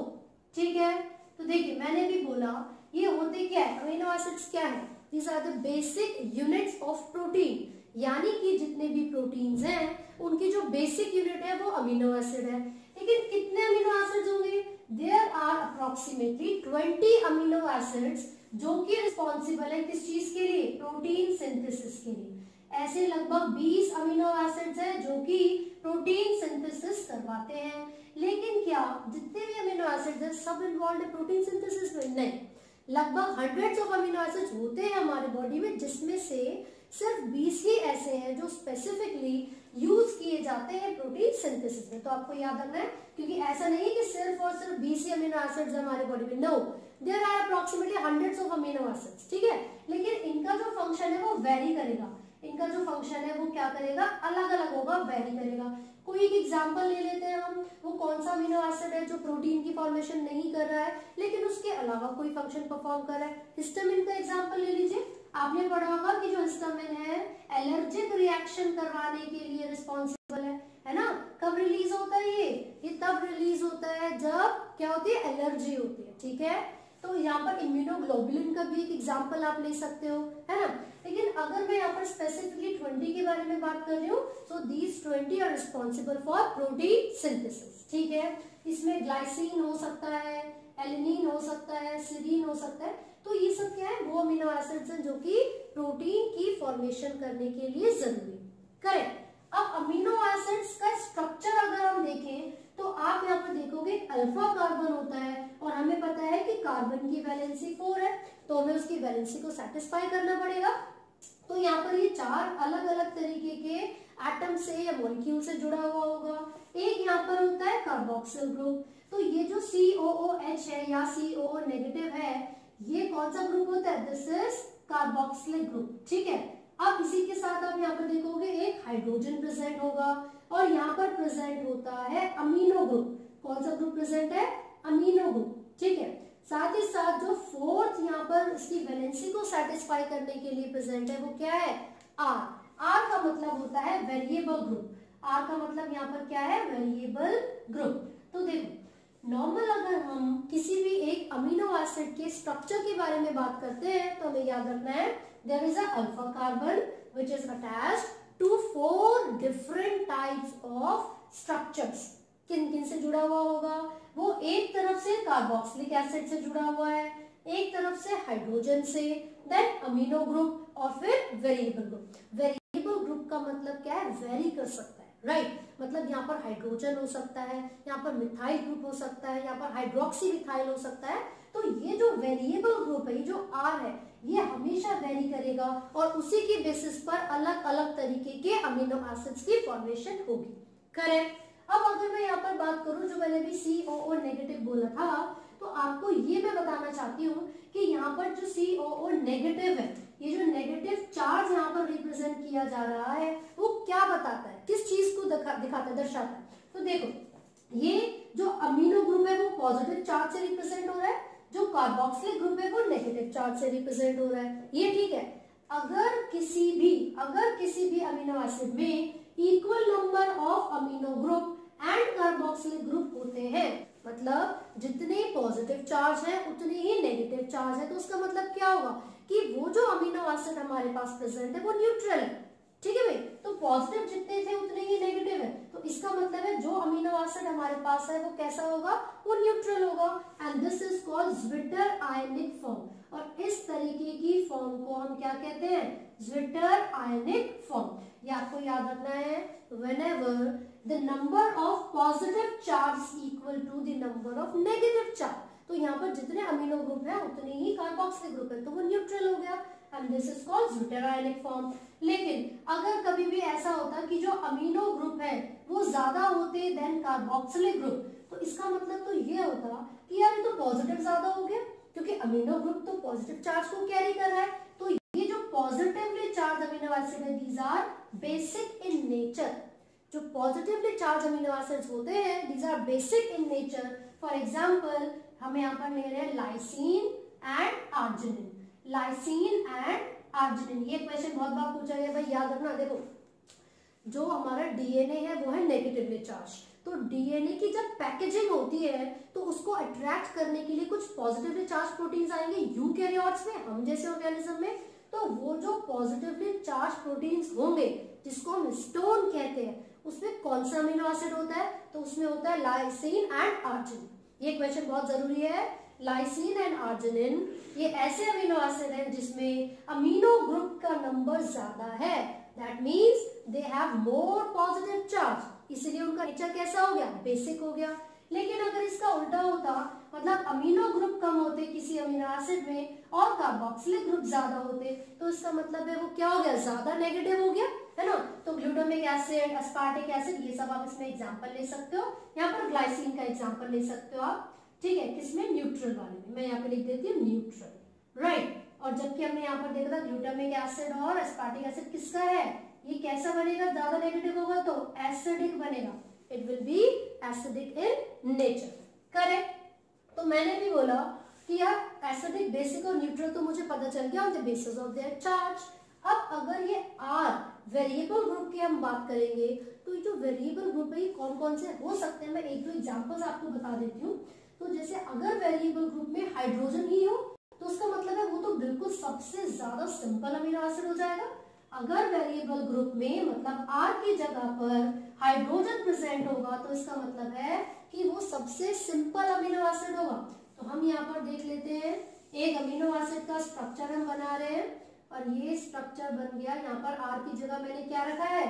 ठीक है। तो देखिए मैंने भी बोला ये होते क्या है, अमीनो एसिड्स क्या है? These are the basic units of protein, यानी कि जितने भी प्रोटीन्स हैं उनकी जो बेसिक यूनिट है वो अमीनो एसिड है। लेकिन कितने अमीनो एसिड्स होंगे? There are approximately 20 amino acids जो कि रिस्पॉन्सिबल है किस चीज के लिए? प्रोटीन सिंथेसिस के लिए। ऐसे लगभग 20 अमीनो एसिड्स हैं जो कि प्रोटीन सिंथेसिस करवाते हैं। लेकिन क्या जितने भी अमीनो एसिड्स हैं सब इन्वॉल्व है प्रोटीन सिंथेसिस में? नहीं, लगभग हंड्रेड्स ऑफ अमीनो एसिड्स होते हैं हमारे बॉडी में जिसमें से सिर्फ 20 ही ऐसे हैं जो स्पेसिफिकली यूज किए जाते हैं प्रोटीन सिंथेसिस में। तो आपको याद रखना है क्योंकि ऐसा नहीं है कि सिर्फ और सिर्फ 20 ही अमीनो एसिड्स हमारे बॉडी में, no, there are approximately hundreds of amino acids, ठीक है। लेकिन इनका जो फंक्शन है वो वेरी करेगा, इनका जो फंक्शन है वो क्या करेगा? अलग अलग होगा, वेरी करेगा। कोई एक एग्जांपल ले लेते हैं हम, वो कौन सा अमीनो एसिड है जो प्रोटीन की फॉर्मेशन नहीं कर रहा है लेकिन उसके अलावा कोई फंक्शन परफॉर्म कर रहा है? हिस्टामिन का एग्जांपल ले लीजिए। आपने पढ़ा होगा कि जो हिस्टामिन है एलर्जिक रिएक्शन करवाने के लिए रिस्पॉन्सिबल है ना। कब रिलीज होता है ये तब रिलीज होता है जब क्या होती है? एलर्जी होती है, ठीक है। तो यहाँ पर इम्यूनोग्लोबुलिन का भी एक एग्जांपल आप ले सकते हो, है ना। लेकिन अगर मैं यहाँ पर स्पेसिफिकली 20 के बारे में बात कर रही हूँ, so these 20 are responsible for protein synthesis, ठीक है। इसमें ग्लाइसिन हो सकता है, एलिनिन हो सकता है, सीरीन हो सकता है। तो ये सब क्या है? वो अमीनो एसिड्स हैं जो कि प्रोटीन की फॉर्मेशन करने के लिए जरूरी, करेक्ट। अब अमीनो एसिड्स का स्ट्रक्चर अगर हम देखें तो आप यहाँ पर देखोगे अल्फा कार्बन होता है और हमें पता है कि कार्बन की वैलेंसी 4 है, तो हमें उसकी वैलेंसी को सेटिस्फाई करना पड़ेगा। तो यहाँ पर ये 4 अलग अलग तरीके के एटम से या मॉलिक्यूल से जुड़ा हुआ होगा। एक यहाँ पर होता है कार्बोक्सिल ग्रुप, तो ये जो COOH है या COO नेगेटिव है, ये कौन सा ग्रुप होता है? दिस इज कार्बोक्सिलिक ग्रुप, ठीक है। अब इसी के साथ आप यहाँ पर देखोगे एक हाइड्रोजन प्रेजेंट होगा और यहाँ पर प्रेजेंट होता है अमीनो ग्रुप। कौन सा ग्रुप प्रेजेंट है? अमीनो ग्रुप, ठीक है। साथ ही साथ जो फोर्थ यहाँ पर इसकी वैलेंसी को सेटिस्फाई करने के लिए प्रेजेंट है वो क्या है? आर। आर का मतलब होता है वेरिएबल ग्रुप। आर का मतलब यहाँ पर क्या है? Variable group. तो देखो नॉर्मल अगर हम किसी भी एक अमीनो एसिड के स्ट्रक्चर के बारे में बात करते हैं तो हमें याद रखना है there is a alpha carbon which is attached to 4 different types of structures. किन किन से जुड़ा हुआ होगा? वो एक तरफ से कार्बोक्सिलिक एसिड से जुड़ा हुआ है, एक तरफ से हाइड्रोजन से, देन अमीनो ग्रुप और फिर वेरिएबल ग्रुप। वेरिएबल ग्रुप का मतलब क्या है? वेरी कर सकता है, राइट। मतलब यहाँ पर हाइड्रोजन हो सकता है, यहाँ पर मिथाइल ग्रुप हो सकता है, यहाँ पर हाइड्रोक्सी मिथाइल हो सकता है। तो ये जो वेरिएबल ग्रुप है, ये जो आर है, ये हमेशा वेरी करेगा और उसी की बेसिस पर अलग अलग तरीके के अमीनो एसिड्स की फॉर्मेशन होगी, करेक्ट। अब अगर मैं यहाँ पर बात करूं, जो मैंने भी COO नेगेटिव बोला था, तो आपको ये मैं बताना चाहती हूँ कि यहाँ पर जो COO नेगेटिव है, ये जो नेगेटिव चार्ज यहाँ पर रिप्रेजेंट किया जा रहा है, वो क्या बताता है? किस चीज को दिखाता है, दर्शाता है? तो देखो ये जो अमीनो ग्रुप है वो पॉजिटिव चार्ज से रिप्रेजेंट हो रहा है, जो कार्बोक्सिलिक ग्रुप है वो नेगेटिव चार्ज से रिप्रेजेंट हो रहा है, ये ठीक है। अगर किसी भी अमीनो एसिड में equal number of amino group and carboxylic group होते हैं, मतलब जितने पॉजिटिव चार्ज है उतने ही नेगेटिव चार्ज है, तो उसका मतलब क्या होगा कि वो जो अमीनो एसिड हमारे पास प्रेजेंट है वो न्यूट्रल है, ठीक है भाई। तो पॉजिटिव जितने थे उतने ही नेगेटिव है, तो इसका मतलब है जो अमीनो एसिड हमारे पास है वो कैसा होगा? वो न्यूट्रल होगा। And this is called zwitter ionic form. और इस तरीके की फॉर्म को हम क्या कहते हैं? Zwitter ionic form. ये आपको याद रखना है, whenever the number of positive charge is equal to the number of negative charge, तो यहाँ पर जितने अमीनो ग्रुप है उतने ही कार्बोक्सिलिक ग्रुप है, तो वो न्यूट्रल हो गया and this is called zwitter ionic form. लेकिन अगर कभी भी ऐसा होता कि जो अमीनो ग्रुप है वो ज्यादा होते देन कार्बोक्सिलिक ग्रुप, तो इसका मतलब तो ये होता कि यार ये तो पॉजिटिव ज्यादा हो गया, क्योंकि अमीनो ग्रुप तो पॉजिटिव चार्ज को कैरी कर रहा है। तो ये जो पॉजिटिवली चार्ज अमीनो एसिड है, these are basic in nature. जो पॉजिटिवली चार्ज अमीनो एसिड्स होते हैं, these are basic in nature. For example हम यहाँ पर ले रहे हैं lysine and arginine. Lysine and arginine, ये क्वेश्चन बहुत बार पूछा गया, भाई याद रखना। देखो जो हमारा डीएनए है वो है नेगेटिवली चार्ज, तो डीएनए की जब पैकेजिंग होती है तो उसको अट्रैक्ट करने के लिए कुछ पॉजिटिवली चार्ज प्रोटीन्स आएंगे यूकैरियोट्स में, हम जैसे ऑर्गेनिज्म में। तो वो जो पॉजिटिवली चार्ज प्रोटीन्स होंगे जिसको हम हिस्टोन कहते हैं, उसमें कौन सा अमीनो एसिड होता है? तो उसमें होता है लाइसिन एंड आर्जिनिन। ये क्वेश्चन बहुत जरूरी है। लाइसिन एंड आर्जिनिन ये ऐसे अमीनो एसिड हैं जिसमें अमीनो ग्रुप का नंबर ज्यादा है, that means they have more positive charge, इसलिए उनका नेचर कैसा हो गया? बेसिक हो गया। लेकिन अगर इसका उल्टा होता, मतलब अमीनो ग्रुप कम होते किसी अमीनो एसिड में और कार्बोक्सिलिक ग्रुप ज्यादा होते, तो इसका मतलब है वो क्या हो गया? ज्यादा नेगेटिव हो गया, है ना। तो ग्लूटामिक एसिड, एस्पार्टिक एसिड, ये सब आप इसमें एग्जांपल ले सकते हो। यहाँ पर ग्लाइसिन का एग्जांपल ले सकते हो आप, ठीक है। किसमें? न्यूट्रल वाले में। मैं यहाँ पे लिख देती हूँ न्यूट्रल, राइट। और जबकि हमने यहाँ पर देखा था ग्लूटामिक एसिड और एस्पार्टिक एसिड किसका है? ये कैसा बनेगा? ज्यादा नेगेटिव होगा तो एसिडिक बनेगा, it will be acidic in nature, correct. तो मैंने भी बोला कि यार एसिडिक, बेसिक और न्यूट्रल तो मुझे पता चल गया on the basis of their charge. अब अगर ये आर वेरिएबल ग्रुप की हम बात करेंगे, तो ये जो वेरिएबल ग्रुप है ये कौन कौन से हो सकते हैं, मैं एक दो एग्जांपल्स आपको बता देती हूँ। तो जैसे अगर वेरिएबल ग्रुप में हाइड्रोजन ही हो तो उसका मतलब है वो तो बिल्कुल सबसे ज्यादा सिंपल अमीनो एसिड हो जाएगा। अगर वेरिएबल ग्रुप में मतलब आर की जगह पर हाइड्रोजन प्रेजेंट होगा तो इसका मतलब है कि वो सबसे सिंपल अमीनो एसिड होगा। तो हम यहाँ पर देख लेते हैं, एक अमीनो एसिड का स्ट्रक्चर हम बना रहे हैं और ये स्ट्रक्चर बन गया। यहाँ पर आर की जगह मैंने क्या रखा है?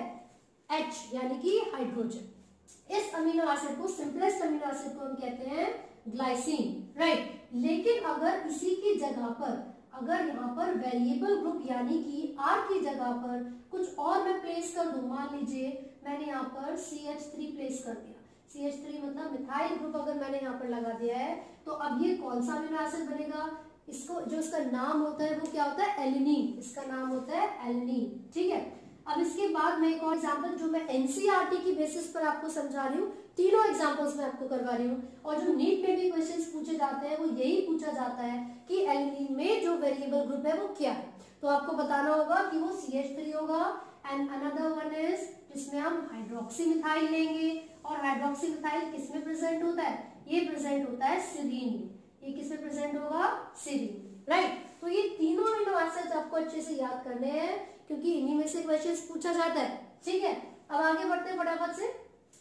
H, यानी कि हाइड्रोजन। इस अमीनो एसिड को, सिंपलेस्ट अमीनो एसिड को हम कहते हैं ग्लाइसिन, राइट। लेकिन अगर इसी की जगह पर अगर यहाँ पर वेरिएबल ग्रुप यानी कि R की जगह पर कुछ और मैं प्लेस कर दूं, मान लीजिए मैंने यहाँ पर CH3 प्लेस कर दिया, CH3 मतलब मिथाइल ग्रुप अगर मैंने यहाँ पर लगा दिया है, तो अब ये कौन सा अमीनो एसिड बनेगा, इसको जो इसका नाम होता है वो क्या होता है, एलिनीन, इसका नाम होता है एलिनीन। ठीक है, अब इसके बाद मैं एक और एग्जांपल जो मैं एनसीईआरटी की बेसिस पर आपको समझा रही हूँ, तीनों एग्जांपल्स मैं आपको करवा रही हूँ, और जो नीट में भी क्वेश्चंस पूछे जाते हैं वो यही पूछा जाता है कि एलिनीन में जो वेरिएबल ग्रुप है वो क्या है। तो आपको बताना होगा कि वो CH3 होगा, एंड अनदर वन इज जिसमें हम हाइड्रोक्सी मिथाइल लेंगे, और हाइड्रोक्सी मिथाइल किसमें प्रेजेंट होता है, ये प्रेजेंट होता है सीरीन में, ये किसमें प्रेजेंट होगा, सीरीन, राइट। तो ये तीनों अमीनो एसिड्स आपको अच्छे से याद करने हैं क्योंकि इन्हीं में से क्वेश्चंस पूछा जाता है। ठीक है, अब आगे बढ़ते हैं फटाफट से।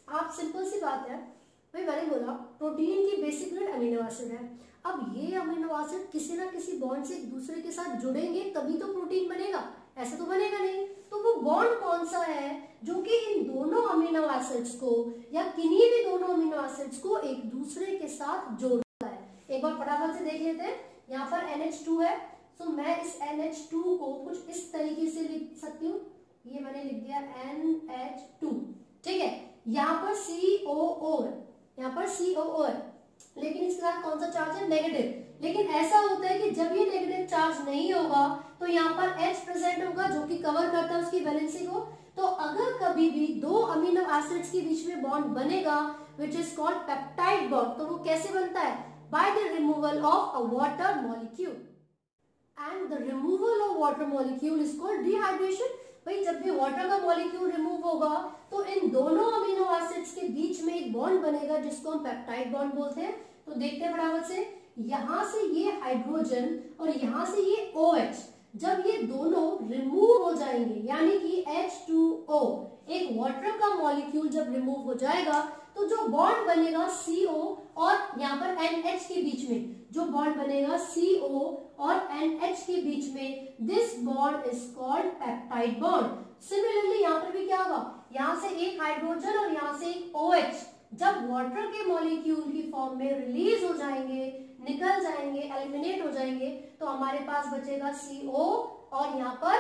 आप सिंपल सी बात है भाई, मैंने बोला प्रोटीन की बेसिक यूनिट अमीनो एसिड है। अब ये अमीनो एसिड किसी ना किसी बॉन्ड से एक दूसरे के साथ जुड़ेंगे तभी तो प्रोटीन बनेगा, ऐसा तो बनेगा नहीं। तो वो बॉन्ड कौन सा है जो कि इन दोनों अमीनो एसिड्स को या किन्हीं भी दोनों अमीनो एसिड्स को एक दूसरे के साथ जोड़ता है। एक बार फटाफट से देख लेते हैं। यहाँ पर NH2 है, तो मैं इस NH2 को कुछ इस तरीके से लिख सकती हूँ, ये मैंने लिख दिया NH2। ठीक है, यहाँ पर COO है, यहाँ पर COO है, लेकिन इसके साथ कौन सा चार्ज है, नेगेटिव। लेकिन ऐसा होता है कि जब ये नेगेटिव चार्ज नहीं होगा तो यहाँ पर H प्रेजेंट होगा जो कि कवर करता है उसकी वैलेंसी को। तो अगर कभी भी दो अमीनो एसिड्स के बीच में बॉन्ड बनेगा which is called peptide bond, तो वो कैसे बनता है, by the removal of a water molecule, and the removal of water molecule is called dehydration. भाई जब भी वाटर का मॉलिक्यूल रिमूव होगा तो इन दोनों अमीनो एसिड्स के बीच में एक बॉन्ड बनेगा जिसको हम पेप्टाइड बॉन्ड बोलते हैं। तो देखते हैं फटाफट से, यहां से ये हाइड्रोजन और यहां से ये OH, जब ये दोनों रिमूव हो जाएंगे यानी कि H2O, एक वाटर का मॉलिक्यूल जब रिमूव हो जाएगा तो जो बॉन्ड बनेगा CO और यहाँ पर NH के बीच में, जो बॉन्ड बनेगा CO और NH के बीच में, this bond is called peptide bond. Similarly यहाँ पर भी क्या होगा, यहाँ से एक हाइड्रोजन और यहाँ से एक OH जब वाटर के मॉलिक्यूल की फॉर्म में रिलीज हो जाएंगे, निकल जाएंगे, एलिमिनेट हो जाएंगे, तो हमारे पास बचेगा CO और यहाँ पर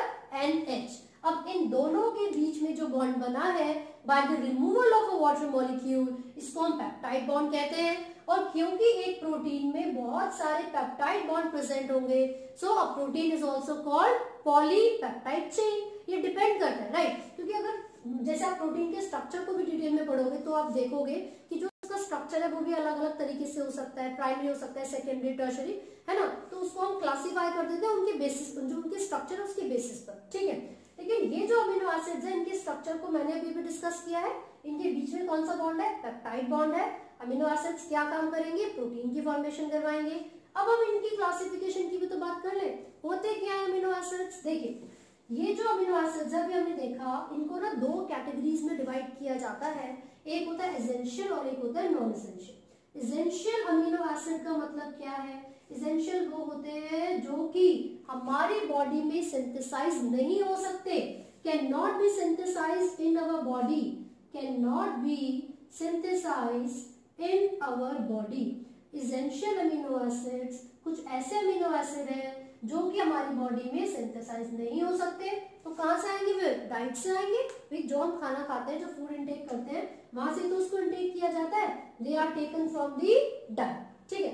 NH। अब इन दोनों के बीच में जो बॉन्ड बना है by the removal of a water molecule, इसको हम पेप्टाइड बॉन्ड कहते हैं। और क्योंकि एक प्रोटीन में बहुत सारे पेप्टाइड बॉन्ड प्रेजेंट होंगे, so a protein is also called polypeptide chain. ये डिपेंड करता है, राइट, क्योंकि अगर जैसे आप प्रोटीन के स्ट्रक्चर को भी डिटेल में पढ़ोगे तो आप देखोगे कि जो उसका स्ट्रक्चर है वो भी अलग अलग तरीके से हो सकता है, प्राइमरी हो सकता है, सेकेंडरी, टर्शरी, है ना। तो उसको हम क्लासीफाई कर देते हैं उनके बेसिस पर, जो उनके स्ट्रक्चर है उसके बेसिस पर। ठीक है, लेकिन ये जो अमीनो एसिड्स है इनके स्ट्रक्चर को मैंने अभी भी डिस्कस किया है। इनके बीच में कौन सा बॉन्ड है, पेप्टाइड बॉन्ड है। अमीनो एसिड्स क्या काम करेंगे, प्रोटीन की फॉर्मेशन करवाएंगे। अब हम इनकी क्लासिफिकेशन की भी तो बात कर ले, होते क्या है अमीनो एसिड्स। देखिए, ये जो अमीनो एसिड्स अभी हमने देखा, इनको ना दो कैटेगरीज में डिवाइड किया जाता है। एक होता है एसेंशियल और एक होता है non essential. Essential amino acid का मतलब क्या है, एसेंशियल वो होते हैं जो कि हमारी बॉडी में सिंथेसाइज नहीं हो सकते, can not be synthesised in our body, can not be synthesised in our body. Essential amino acids कुछ ऐसे अमीनो एसिड हैं जो कि हमारी बॉडी में सिंथेसाइज नहीं हो सकते। तो कहां से आएंगे, फिर डाइट से आएंगे। भाई जो हम खाना खाते हैं, जो फूड इंटेक करते हैं, वहां से तो उसको इंटेक किया जाता है, they are taken from the diet. ठीक है,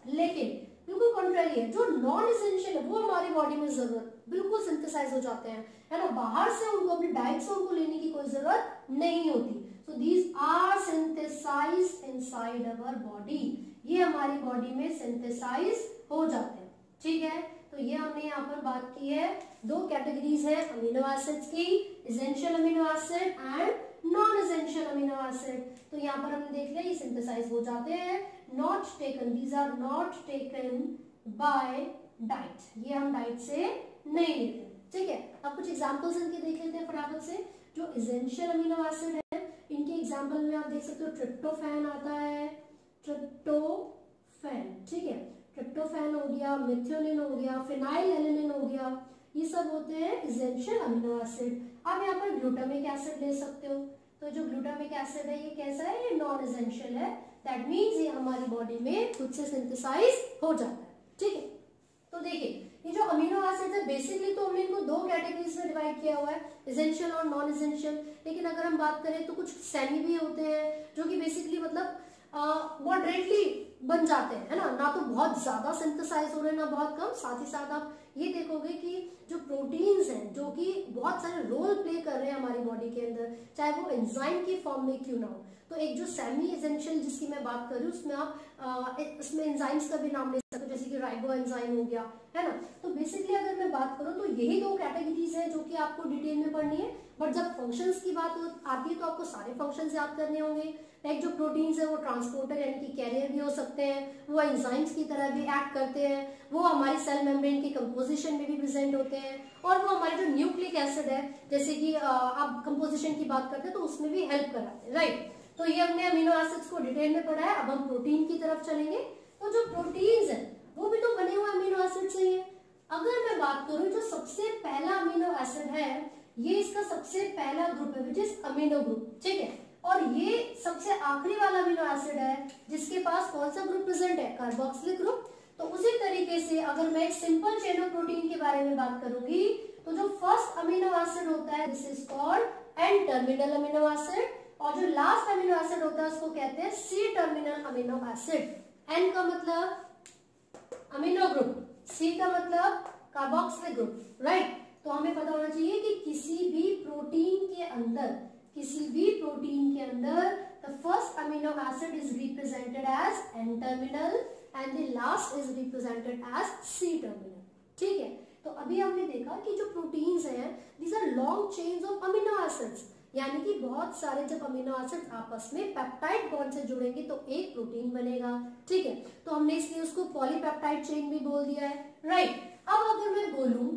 लेकिन बिल्कुल कॉन्ट्ररी है, जो नॉन एसेंशियल है वो हमारी बॉडी में जरूरत बिल्कुल सिंथेसाइज हो जाते हैं, है ना। बाहर से उनको अपनी डाइट से उनको लेने की कोई जरूरत नहीं होती। So these are synthesised inside our body, ये हमारी बॉडी में सिंथेसाइज हो जाते हैं। ठीक है, तो ये हमने यहाँ पर बात की है, दो कैटेगरीज है अमीनो एसिड्स की, essential amino acid and non essential amino acid. तो यहाँ पर हमने देख लिया ये सिंथेसाइज हो जाते हैं, not taken, these are not taken by diet, ये हम डाइट से नहीं लेते। ठीक है, अब कुछ एग्जांपल्स इनके देख लेते हैं फटाफट से। जो एसेंशियल अमीनो एसिड है इनके एग्जांपल में आप देख सकते हो, ट्रिप्टोफैन आता है, ट्रिप्टोफैन, ठीक है, ट्रिप्टोफैन हो गया, मेथियोनिन हो गया, फिनाइल एलेनिन हो गया, ये सब होते हैं एसेंशियल अमीनो एसिड। आप यहाँ पर ग्लूटामिक एसिड ले सकते हो। तो जो ग्लूटामिक एसिड है ये कैसा है, ये नॉन एसेंशियल है, दैट मीन्स ये हमारी बॉडी में खुद से सिंथेसाइज हो जाता है। ठीक है, तो देखिए ये जो अमीनो एसिड है बेसिकली तो हमने इनको दो कैटेगरीज में डिवाइड किया हुआ है, एसेंशियल और नॉन एसेंशियल। लेकिन अगर हम बात करें तो कुछ सेमी भी होते हैं जो कि बेसिकली मतलब मॉडरेटली बन जाते हैं, है ना तो बहुत ज्यादा सिंथेसाइज हो रहे हैं ना बहुत कम। साथ ही साथ आप ये देखोगे कि जो प्रोटीन्स हैं जो कि बहुत सारे रोल प्ले कर रहे हैं हमारी बॉडी के अंदर, चाहे वो एंजाइम की फॉर्म में क्यों ना हो। तो एक जो सेमी एसेंशियल जिसकी मैं बात कर रही हूँ उसमें आप इसमें एंजाइम्स का भी नाम ले सकते हो, जैसे कि राइबो एंजाइम हो गया, है ना। तो बेसिकली अगर मैं बात करूँ तो यही दो कैटेगरीज है जो कि आपको डिटेल में पढ़नी है। बट जब फंक्शंस की बात आती है तो आपको सारे फंक्शंस याद करने होंगे। लाइक जो प्रोटीन्स है वो ट्रांसपोर्टर यानी कि कैरियर भी हो सकते हैं, वो एंजाइम्स की तरह भी एक्ट करते हैं, वो हमारी सेल मेम्ब्रेन की कंपोजिशन में भी प्रेजेंट होते हैं, और वो हमारे जो न्यूक्लिक एसिड है जैसे कि आप कंपोजिशन की बात करते हैं तो उसमें भी हेल्प कराते हैं, राइट। तो ये हमने अमीनो एसिड्स को डिटेल में पढ़ा है। अब हम प्रोटीन की तरफ चलेंगे। तो जो प्रोटीन्स है वो भी तो बने हुए अमीनो एसिड से ही है। अगर मैं बात करूं जो सबसे पहला अमीनो एसिड है ये इसका सबसे पहला ग्रुप है विच इज अमीनो ग्रुप, ठीक है। और ये सबसे आखिरी वाला अमीनो एसिड है जिसके पास कौन सा ग्रुप प्रेजेंट है, कार्बोक्सिलिक ग्रुप। तो उसी तरीके से अगर मैं एक सिंपल चेन ऑफ प्रोटीन के बारे में बात करूंगी तो जो फर्स्ट अमीनो एसिड होता है this is called an terminal amino acid, और जो लास्ट अमीनो एसिड होता है उसको कहते हैं C terminal amino acid. N का मतलब अमीनो ग्रुप, सी का मतलब कार्बोक्सिलिक ग्रुप, राइट। तो हमें पता होना चाहिए कि किसी भी प्रोटीन के अंदर the first amino acid is represented as N terminal and the last is represented as C terminal, ठीक है। तो अभी हमने देखा कि जो प्रोटीन्स हैं these are long chains of amino acids, यानी कि बहुत सारे जब अमीनो एसिड आपस में पेप्टाइड बॉन्ड से जुड़ेंगे तो एक प्रोटीन बनेगा, ठीक है। तो हमने इसलिए उसको पॉलीपेप्टाइड चेन भी बोल दिया है, राइट। अब अगर मैं बोलूं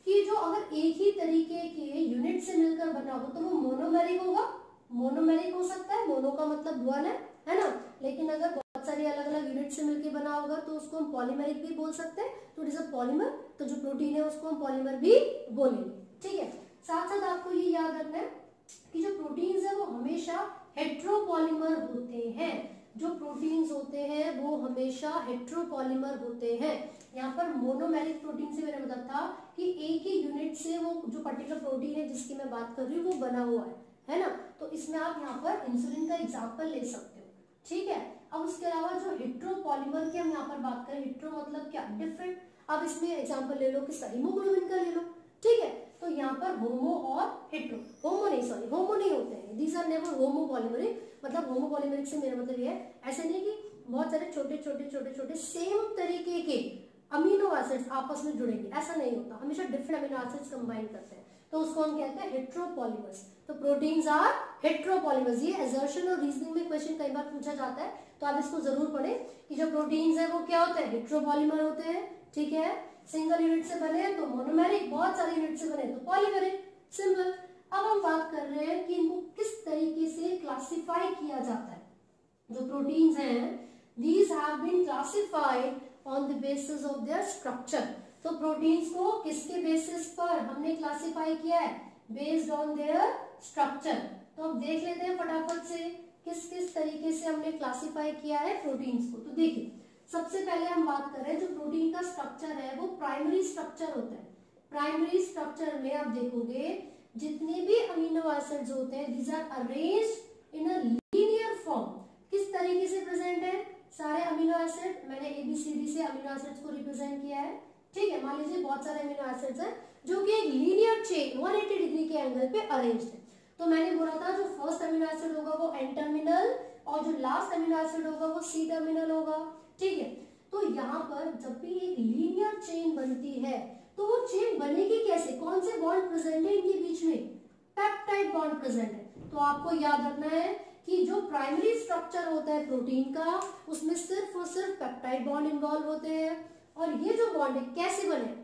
कि जो अगर एक ही तरीके के यूनिट से मिलकर बना हो तो वो मोनोमेरिक होगा, मोनोमेरिक हो सकता है, मोनो का मतलब वन है ना। लेकिन अगर बहुत सारी अलग अलग यूनिट से मिलकर बना होगा तो उसको हम पॉलीमेरिक भी बोल सकते हैं। तो इट इज अ पॉलीमर, तो जो प्रोटीन है उसको हम पॉलीमर भी बोलेंगे, ठीक है। साथ साथ आपको ये याद रखना है कि जो प्रोटीन्स है वो हमेशा हेट्रोपॉलीमर होते हैं। जो प्रोटीन्स होते हैं वो हमेशा हेट्रोपॉलीमर होते हैं। यहाँ पर मोनोमेरिक प्रोटीन से मेरा मतलब था कि एक ही यूनिट से वो जो पर्टिकुलर प्रोटीन है जिसकी मैं बात कर रही हूँ वो बना हुआ है ना। तो इसमें आप यहाँ पर इंसुलिन का एग्जाम्पल ले सकते हो, ठीक है। अब उसके अलावा जो हेट्रोपॉलीमर की हम यहाँ पर बात करें, हेट्रो मतलब क्या, डिफरेंट। अब इसमें एग्जाम्पल ले लो किसका, हीमोग्लोबिन का ले लो, ठीक है। तो यहाँ पर होमो और हेट्रो, होमो नहीं होते हैं, दीज आर नेवर होमोपॉलीमरिक। मतलब होमोपॉलीमरिक से मेरा मतलब ये है ऐसे नहीं कि बहुत सारे छोटे सेम तरीके के अमीनो एसिड्स आपस में जुड़ेंगे, ऐसा नहीं होता। हमेशा डिफरेंट अमीनो एसिड्स कंबाइन करते हैं तो उसको हम कहते हैं हेट्रोपॉलीमर्स। तो प्रोटीन्स आर हेट्रोपॉलीमर्स। ये असर्शन और रीजनिंग में क्वेश्चन कई बार पूछा जाता है तो आप इसको जरूर पढ़ें कि जो प्रोटीन्स है वो क्या होते हैं, हेट्रोपॉलीमर होते हैं, ठीक है। सिंगल यूनिट से बने तो मोनोमेरिक, बहुत सारे यूनिट से बने तो पॉलीमेरिक, सिंपल। अब हम बात कर रहे हैं कि इनको किस तरीके से क्लासिफाई किया जाता है। जो प्रोटीन्स हैं these have been classified on the basis of their structure। तो प्रोटीन्स को किसके बेसिस पर हमने क्लासिफाई किया है, बेस्ड ऑन देयर स्ट्रक्चर। तो अब देख लेते हैं फटाफट से किस किस तरीके से हमने क्लासिफाई किया है प्रोटीन्स को। तो देखिए सबसे पहले हम बात कर रहे हैं जो प्रोटीन का स्ट्रक्चर है वो प्राइमरी स्ट्रक्चर होता है। प्राइमरी स्ट्रक्चर में आप देखोगे जितने भी अमीनो एसिड्स होते हैं these are arranged in a linear form. किस तरीके से प्रेजेंट है सारे अमीनो एसिड, मैंने ABCD से अमीनो एसिड्स को रिप्रेजेंट किया है, ठीक है। मान लीजिए बहुत सारे अमीनो एसिड्स हैं जो कि एक लीनियर चेन 180 डिग्री के एंगल पे अरेंज्ड है। तो मैंने बोला था जो फर्स्ट अमीनो एसिड होगा वो एन टर्मिनल और जो लास्ट अमीनो एसिड होगा वो सी टर्मिनल होगा, ठीक है। तो यहाँ पर जब भी एक लीनियर चेन बनती है तो वो चेन बनेगी कैसे, कौन से बॉन्ड प्रेजेंट है इनके बीच में, पेप्टाइड बॉन्ड प्रेजेंट है। तो आपको याद रखना है कि जो प्राइमरी स्ट्रक्चर होता है प्रोटीन का उसमें सिर्फ और सिर्फ पेप्टाइड बॉन्ड इन्वॉल्व होते हैं। और ये जो बॉन्ड है कैसे बने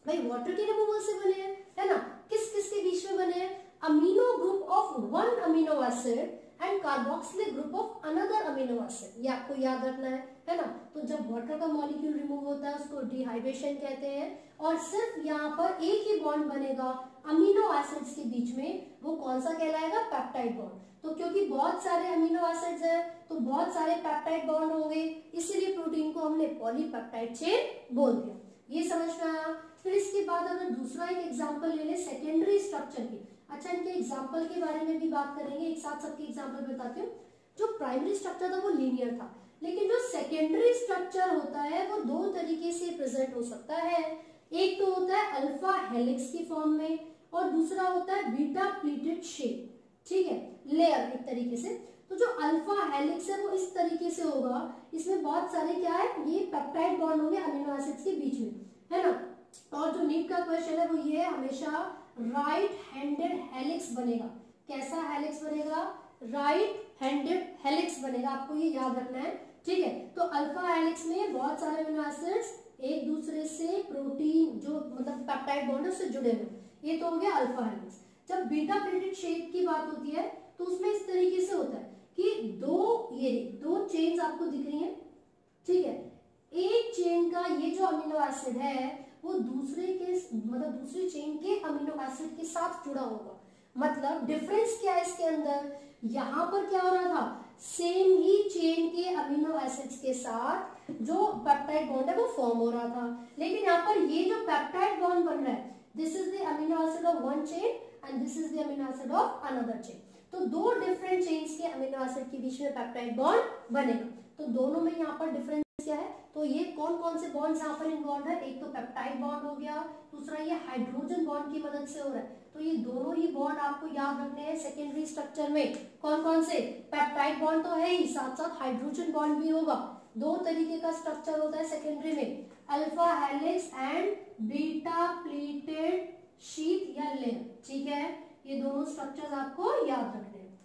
भाई, वाटर के रिमूवल से बने हैं, है ना। किस किस के बीच में बने हैं, amino group of one amino acid and carboxylic group of another amino acid, ये आपको याद रखना है ना। तो जब वाटर का मॉलिक्यूल रिमूव होता है उसको डिहाइड्रेशन कहते हैं और सिर्फ यहाँ पर एक ही बॉन्ड बनेगा अमीनो एसिड्स के बीच में, वो कौन सा कहलाएगा, पेप्टाइड बॉन्ड। तो क्योंकि बहुत सारे अमीनो एसिड्स हैं तो बहुत सारे पेप्टाइड बॉन्ड होंगे, इसीलिए प्रोटीन को हमने पॉलीपेप्टाइड चेन बोल दिया। ये समझ में आया। फिर इसके बाद अगर दूसरा एक एग्जांपल ले ले सेकेंडरी स्ट्रक्चर की। अच्छा, इनके एग्जांपल के बारे में भी बात करेंगे, एक साथ सबके एग्जांपल बताती हूँ। जो प्राइमरी स्ट्रक्चर था वो लीनियर था, लेकिन जो सेकेंडरी स्ट्रक्चर होता है वो दो तरीके से प्रेजेंट हो सकता है। एक तो होता है अल्फा हेलिक्स की फॉर्म में और दूसरा होता है बीटा प्लीटेड शेप, ठीक है, लेयर एक तरीके से। तो जो अल्फा हेलिक्स है वो इस तरीके से होगा, इसमें बहुत सारे क्या है, ये पेप्टाइड बॉन्ड होंगे अमीनो एसिड्स के बीच में, है ना। और जो नीट का क्वेश्चन है वो ये है, हमेशा राइट हैंडेड हेलिक्स बनेगा। कैसा हेलिक्स बनेगा? राइट हैंडेड हेलिक्स बनेगा, आपको ये याद रखना है, ठीक है। तो अल्फा हेलिक्स में बहुत सारे अमीनो एसिड्स एक दूसरे से प्रोटीन जो मतलब पेप्टाइड बॉन्ड है उससे जुड़े हुए, ये तो हो गया अल्फा हेलिक्स। जब बीटा प्लीटेड शेप की बात होती है तो उसमें इस तरीके से होता है कि दो चेन्स आपको दिख रही हैं, ठीक है। एक चेन का ये जो अमीनो एसिड है वो दूसरे के मतलब दूसरी चेन के अमीनो एसिड के साथ जुड़ा होगा। मतलब डिफरेंस क्या है इसके अंदर, यहाँ पर क्या हो रहा था, सेम ही चेन के अमीनो एसिड्स के साथ जो पेप्टाइड बॉन्ड है वो फॉर्म हो रहा था, लेकिन यहाँ पर ये जो पेप्टाइड बॉन्ड बन रहा है, this is the amino acid of one chain and this is the amino acid of another chain. तो दो डिफरेंट चेन्स के अमीनो एसिड के बीच में पेप्टाइड बॉन्ड बनेगा। तो दोनों में यहाँ पर डिफरेंस क्या है, तो ये कौन कौन से बॉन्ड्स यहाँ पर इन्वॉल्व है, एक तो पेप्टाइड बॉन्ड हो गया, दूसरा ये हाइड्रोजन बॉन्ड की मदद से हो रहा है। तो ये दोनों ही बॉन्ड आपको याद रखने हैं सेकेंडरी स्ट्रक्चर में। कौन कौन से? पेप्टाइड बॉन्ड तो है ही, साथ साथ हाइड्रोजन बॉन्ड भी होगा। दो तरीके का स्ट्रक्चर होता है सेकेंडरी में, alpha helix and beta pleated sheet या लेयर, ठीक है। ये दोनों स्ट्रक्चर्स आपको याद रखने हैं,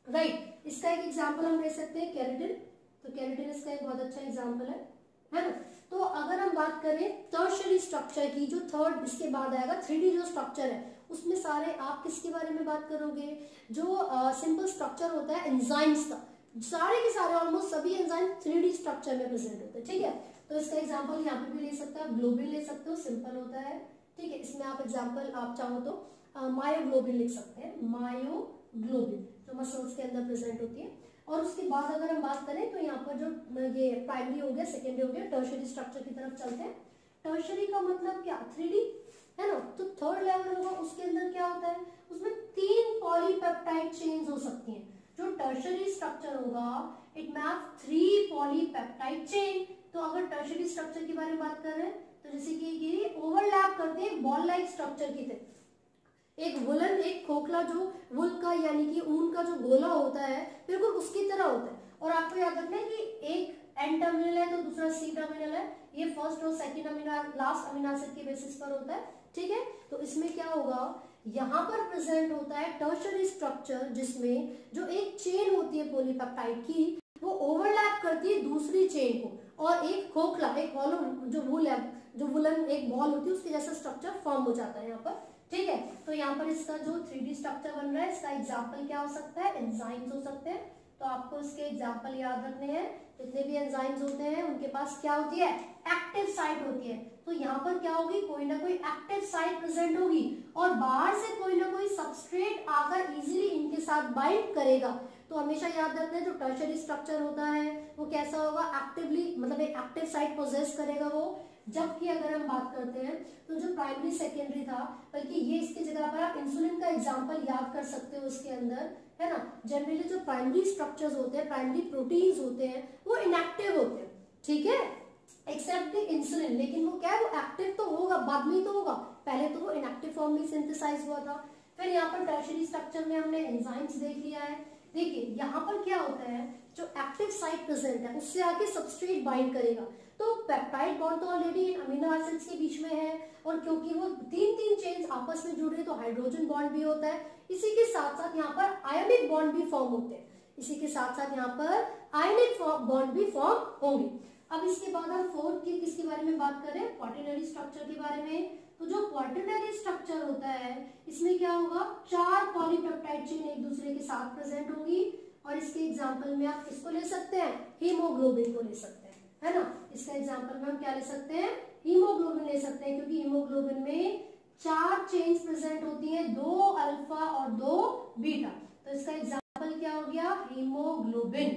राइट। इसका एक एग्जांपल हम ले सकते हैं केराटिन, तो केराटिन इसका एक बहुत अच्छा एग्जांपल है ना। तो अगर हम बात करें टर्शियरी स्ट्रक्चर की, जो थर्ड इसके बाद आएगा 3D जो स्ट्रक्चर है, उसमें सारे आप किसके बारे में बात करोगे, जो सिंपल स्ट्रक्चर होता है एंजाइम्स का, सारे के सारे ऑलमोस्ट सभी एंजाइम 3D स्ट्रक्चर में प्रेजेंट होते हैं, ठीक है। तो इसका एग्जांपल यहाँ पे भी ले सकते हो, ग्लोबिन ले सकते हो, सिंपल होता है, ठीक है। इसमें आप एग्जांपल आप चाहो तो मायोग्लोबिन लिख सकते हैं, मायोग्लोबिन जो मसल्स के अंदर प्रेजेंट होती है। और उसके बाद अगर हम बात करें तो यहाँ पर जो ये प्राइमरी हो गया, सेकेंडरी हो गया, टर्शियरी स्ट्रक्चर की तरफ चलते हैं। टर्शियरी का मतलब क्या, 3D है ना। तो थर्ड लेवल होगा, उसके अंदर क्या होता है, उसमें 3 पॉलीपेप्टाइड चेन्स हो सकती हैं। जो टर्शियरी स्ट्रक्चर होगा इट मैप 3 पॉलीपेप्टाइड चेन। तो अगर टर्शियरी स्ट्रक्चर के बारे में बात कर रहे हैं तो जैसे कि ये ओवरलैप करते हैं बॉल लाइक स्ट्रक्चर की तरह। एक वुलन, एक खोखला जो वुल का यानी कि ऊन का जो गोला होता है बिल्कुल उसकी तरह होता है। और आपको याद रखना है कि एक एन टर्मिनल है तो दूसरा सी टर्मिनल है, ये फर्स्ट और second amino last amino acid के बेसिस पर होता है, ठीक है। तो इसमें क्या होगा, यहाँ पर प्रेजेंट होता है टर्शियरी स्ट्रक्चर, जिसमें जो एक चेन होती है पॉलीपेप्टाइड की वो ओवरलैप करती है दूसरी चेन को, और एक खोखला, एक हॉलो जो वुल है, जो वुलन एक बॉल होती है उसके जैसा स्ट्रक्चर फॉर्म हो जाता है यहाँ पर, ठीक है। तो यहाँ पर इसका जो 3D स्ट्रक्चर बन रहा है, इसका एग्जाम्पल क्या हो सकता है, एंजाइम्स हो सकते हैं। तो आपको इसके एग्जाम्पल याद रखने हैं। जितने भी एंजाइम्स होते हैं उनके पास क्या होती है, एक्टिव साइट होती है। तो यहाँ पर क्या होगी, कोई ना कोई एक्टिव साइट प्रेजेंट होगी और बाहर से कोई ना कोई सबस्ट्रेट आकर इजीली इनके साथ बाइंड करेगा। तो हमेशा याद रखना है जो टर्शियरी स्ट्रक्चर होता है वो कैसा होगा, एक्टिवली मतलब एक एक्टिव साइट पोजेस करेगा वो। जबकि अगर हम बात करते हैं तो जो प्राइमरी सेकेंडरी था, बल्कि ये इसकी जगह पर आप इंसुलिन का एग्जांपल याद कर सकते हो इसके अंदर, है ना। जनरली जो प्राइमरी स्ट्रक्चर्स होते हैं, प्राइमरी प्रोटीन्स होते हैं वो इनएक्टिव होते हैं, ठीक है, एक्सेप्ट द इंसुलिन। लेकिन वो क्या है, वो एक्टिव तो होगा, बाद में तो होगा, पहले तो वो इनएक्टिव फॉर्म में सिंथेसाइज हुआ था। फिर यहाँ पर टर्शियरी स्ट्रक्चर में हमने एंजाइम्स देख लिया है। देखिए यहाँ पर क्या होता है, जो एक्टिव साइट प्रेजेंट है उससे आके सबस्ट्रेट बाइंड करेगा। तो पेप्टाइड बॉन्ड तो ऑलरेडी अमीनो एसिड्स के बीच में है, और क्योंकि वो 3 चेन्स आपस में जुड़ रहे हैं तो हाइड्रोजन बॉन्ड भी होता है। इसी के साथ साथ यहाँ पर आयोनिक बॉन्ड भी फॉर्म होते हैं, इसी के साथ साथ यहाँ पर आयोनिक बॉन्ड भी फॉर्म होंगे। अब इसके बाद हम फोर्थ की किसके बारे में बात करें, क्वाटरनरी स्ट्रक्चर के बारे में। तो जो क्वाटरनरी स्ट्रक्चर होता है इसमें क्या होगा, 4 पॉलीपेप्टाइड चेन एक दूसरे के साथ प्रेजेंट होंगी। और इसके एग्जांपल में आप किसको ले सकते हैं, हीमोग्लोबिन को ले सकते हैं, है ना। इसका एग्जांपल में हम क्या ले सकते हैं, हीमोग्लोबिन ले सकते हैं, क्योंकि हीमोग्लोबिन में 4 चेन्स प्रेजेंट होती हैं, 2 अल्फा और 2 बीटा। तो इसका एग्जांपल क्या हो गया, हीमोग्लोबिन।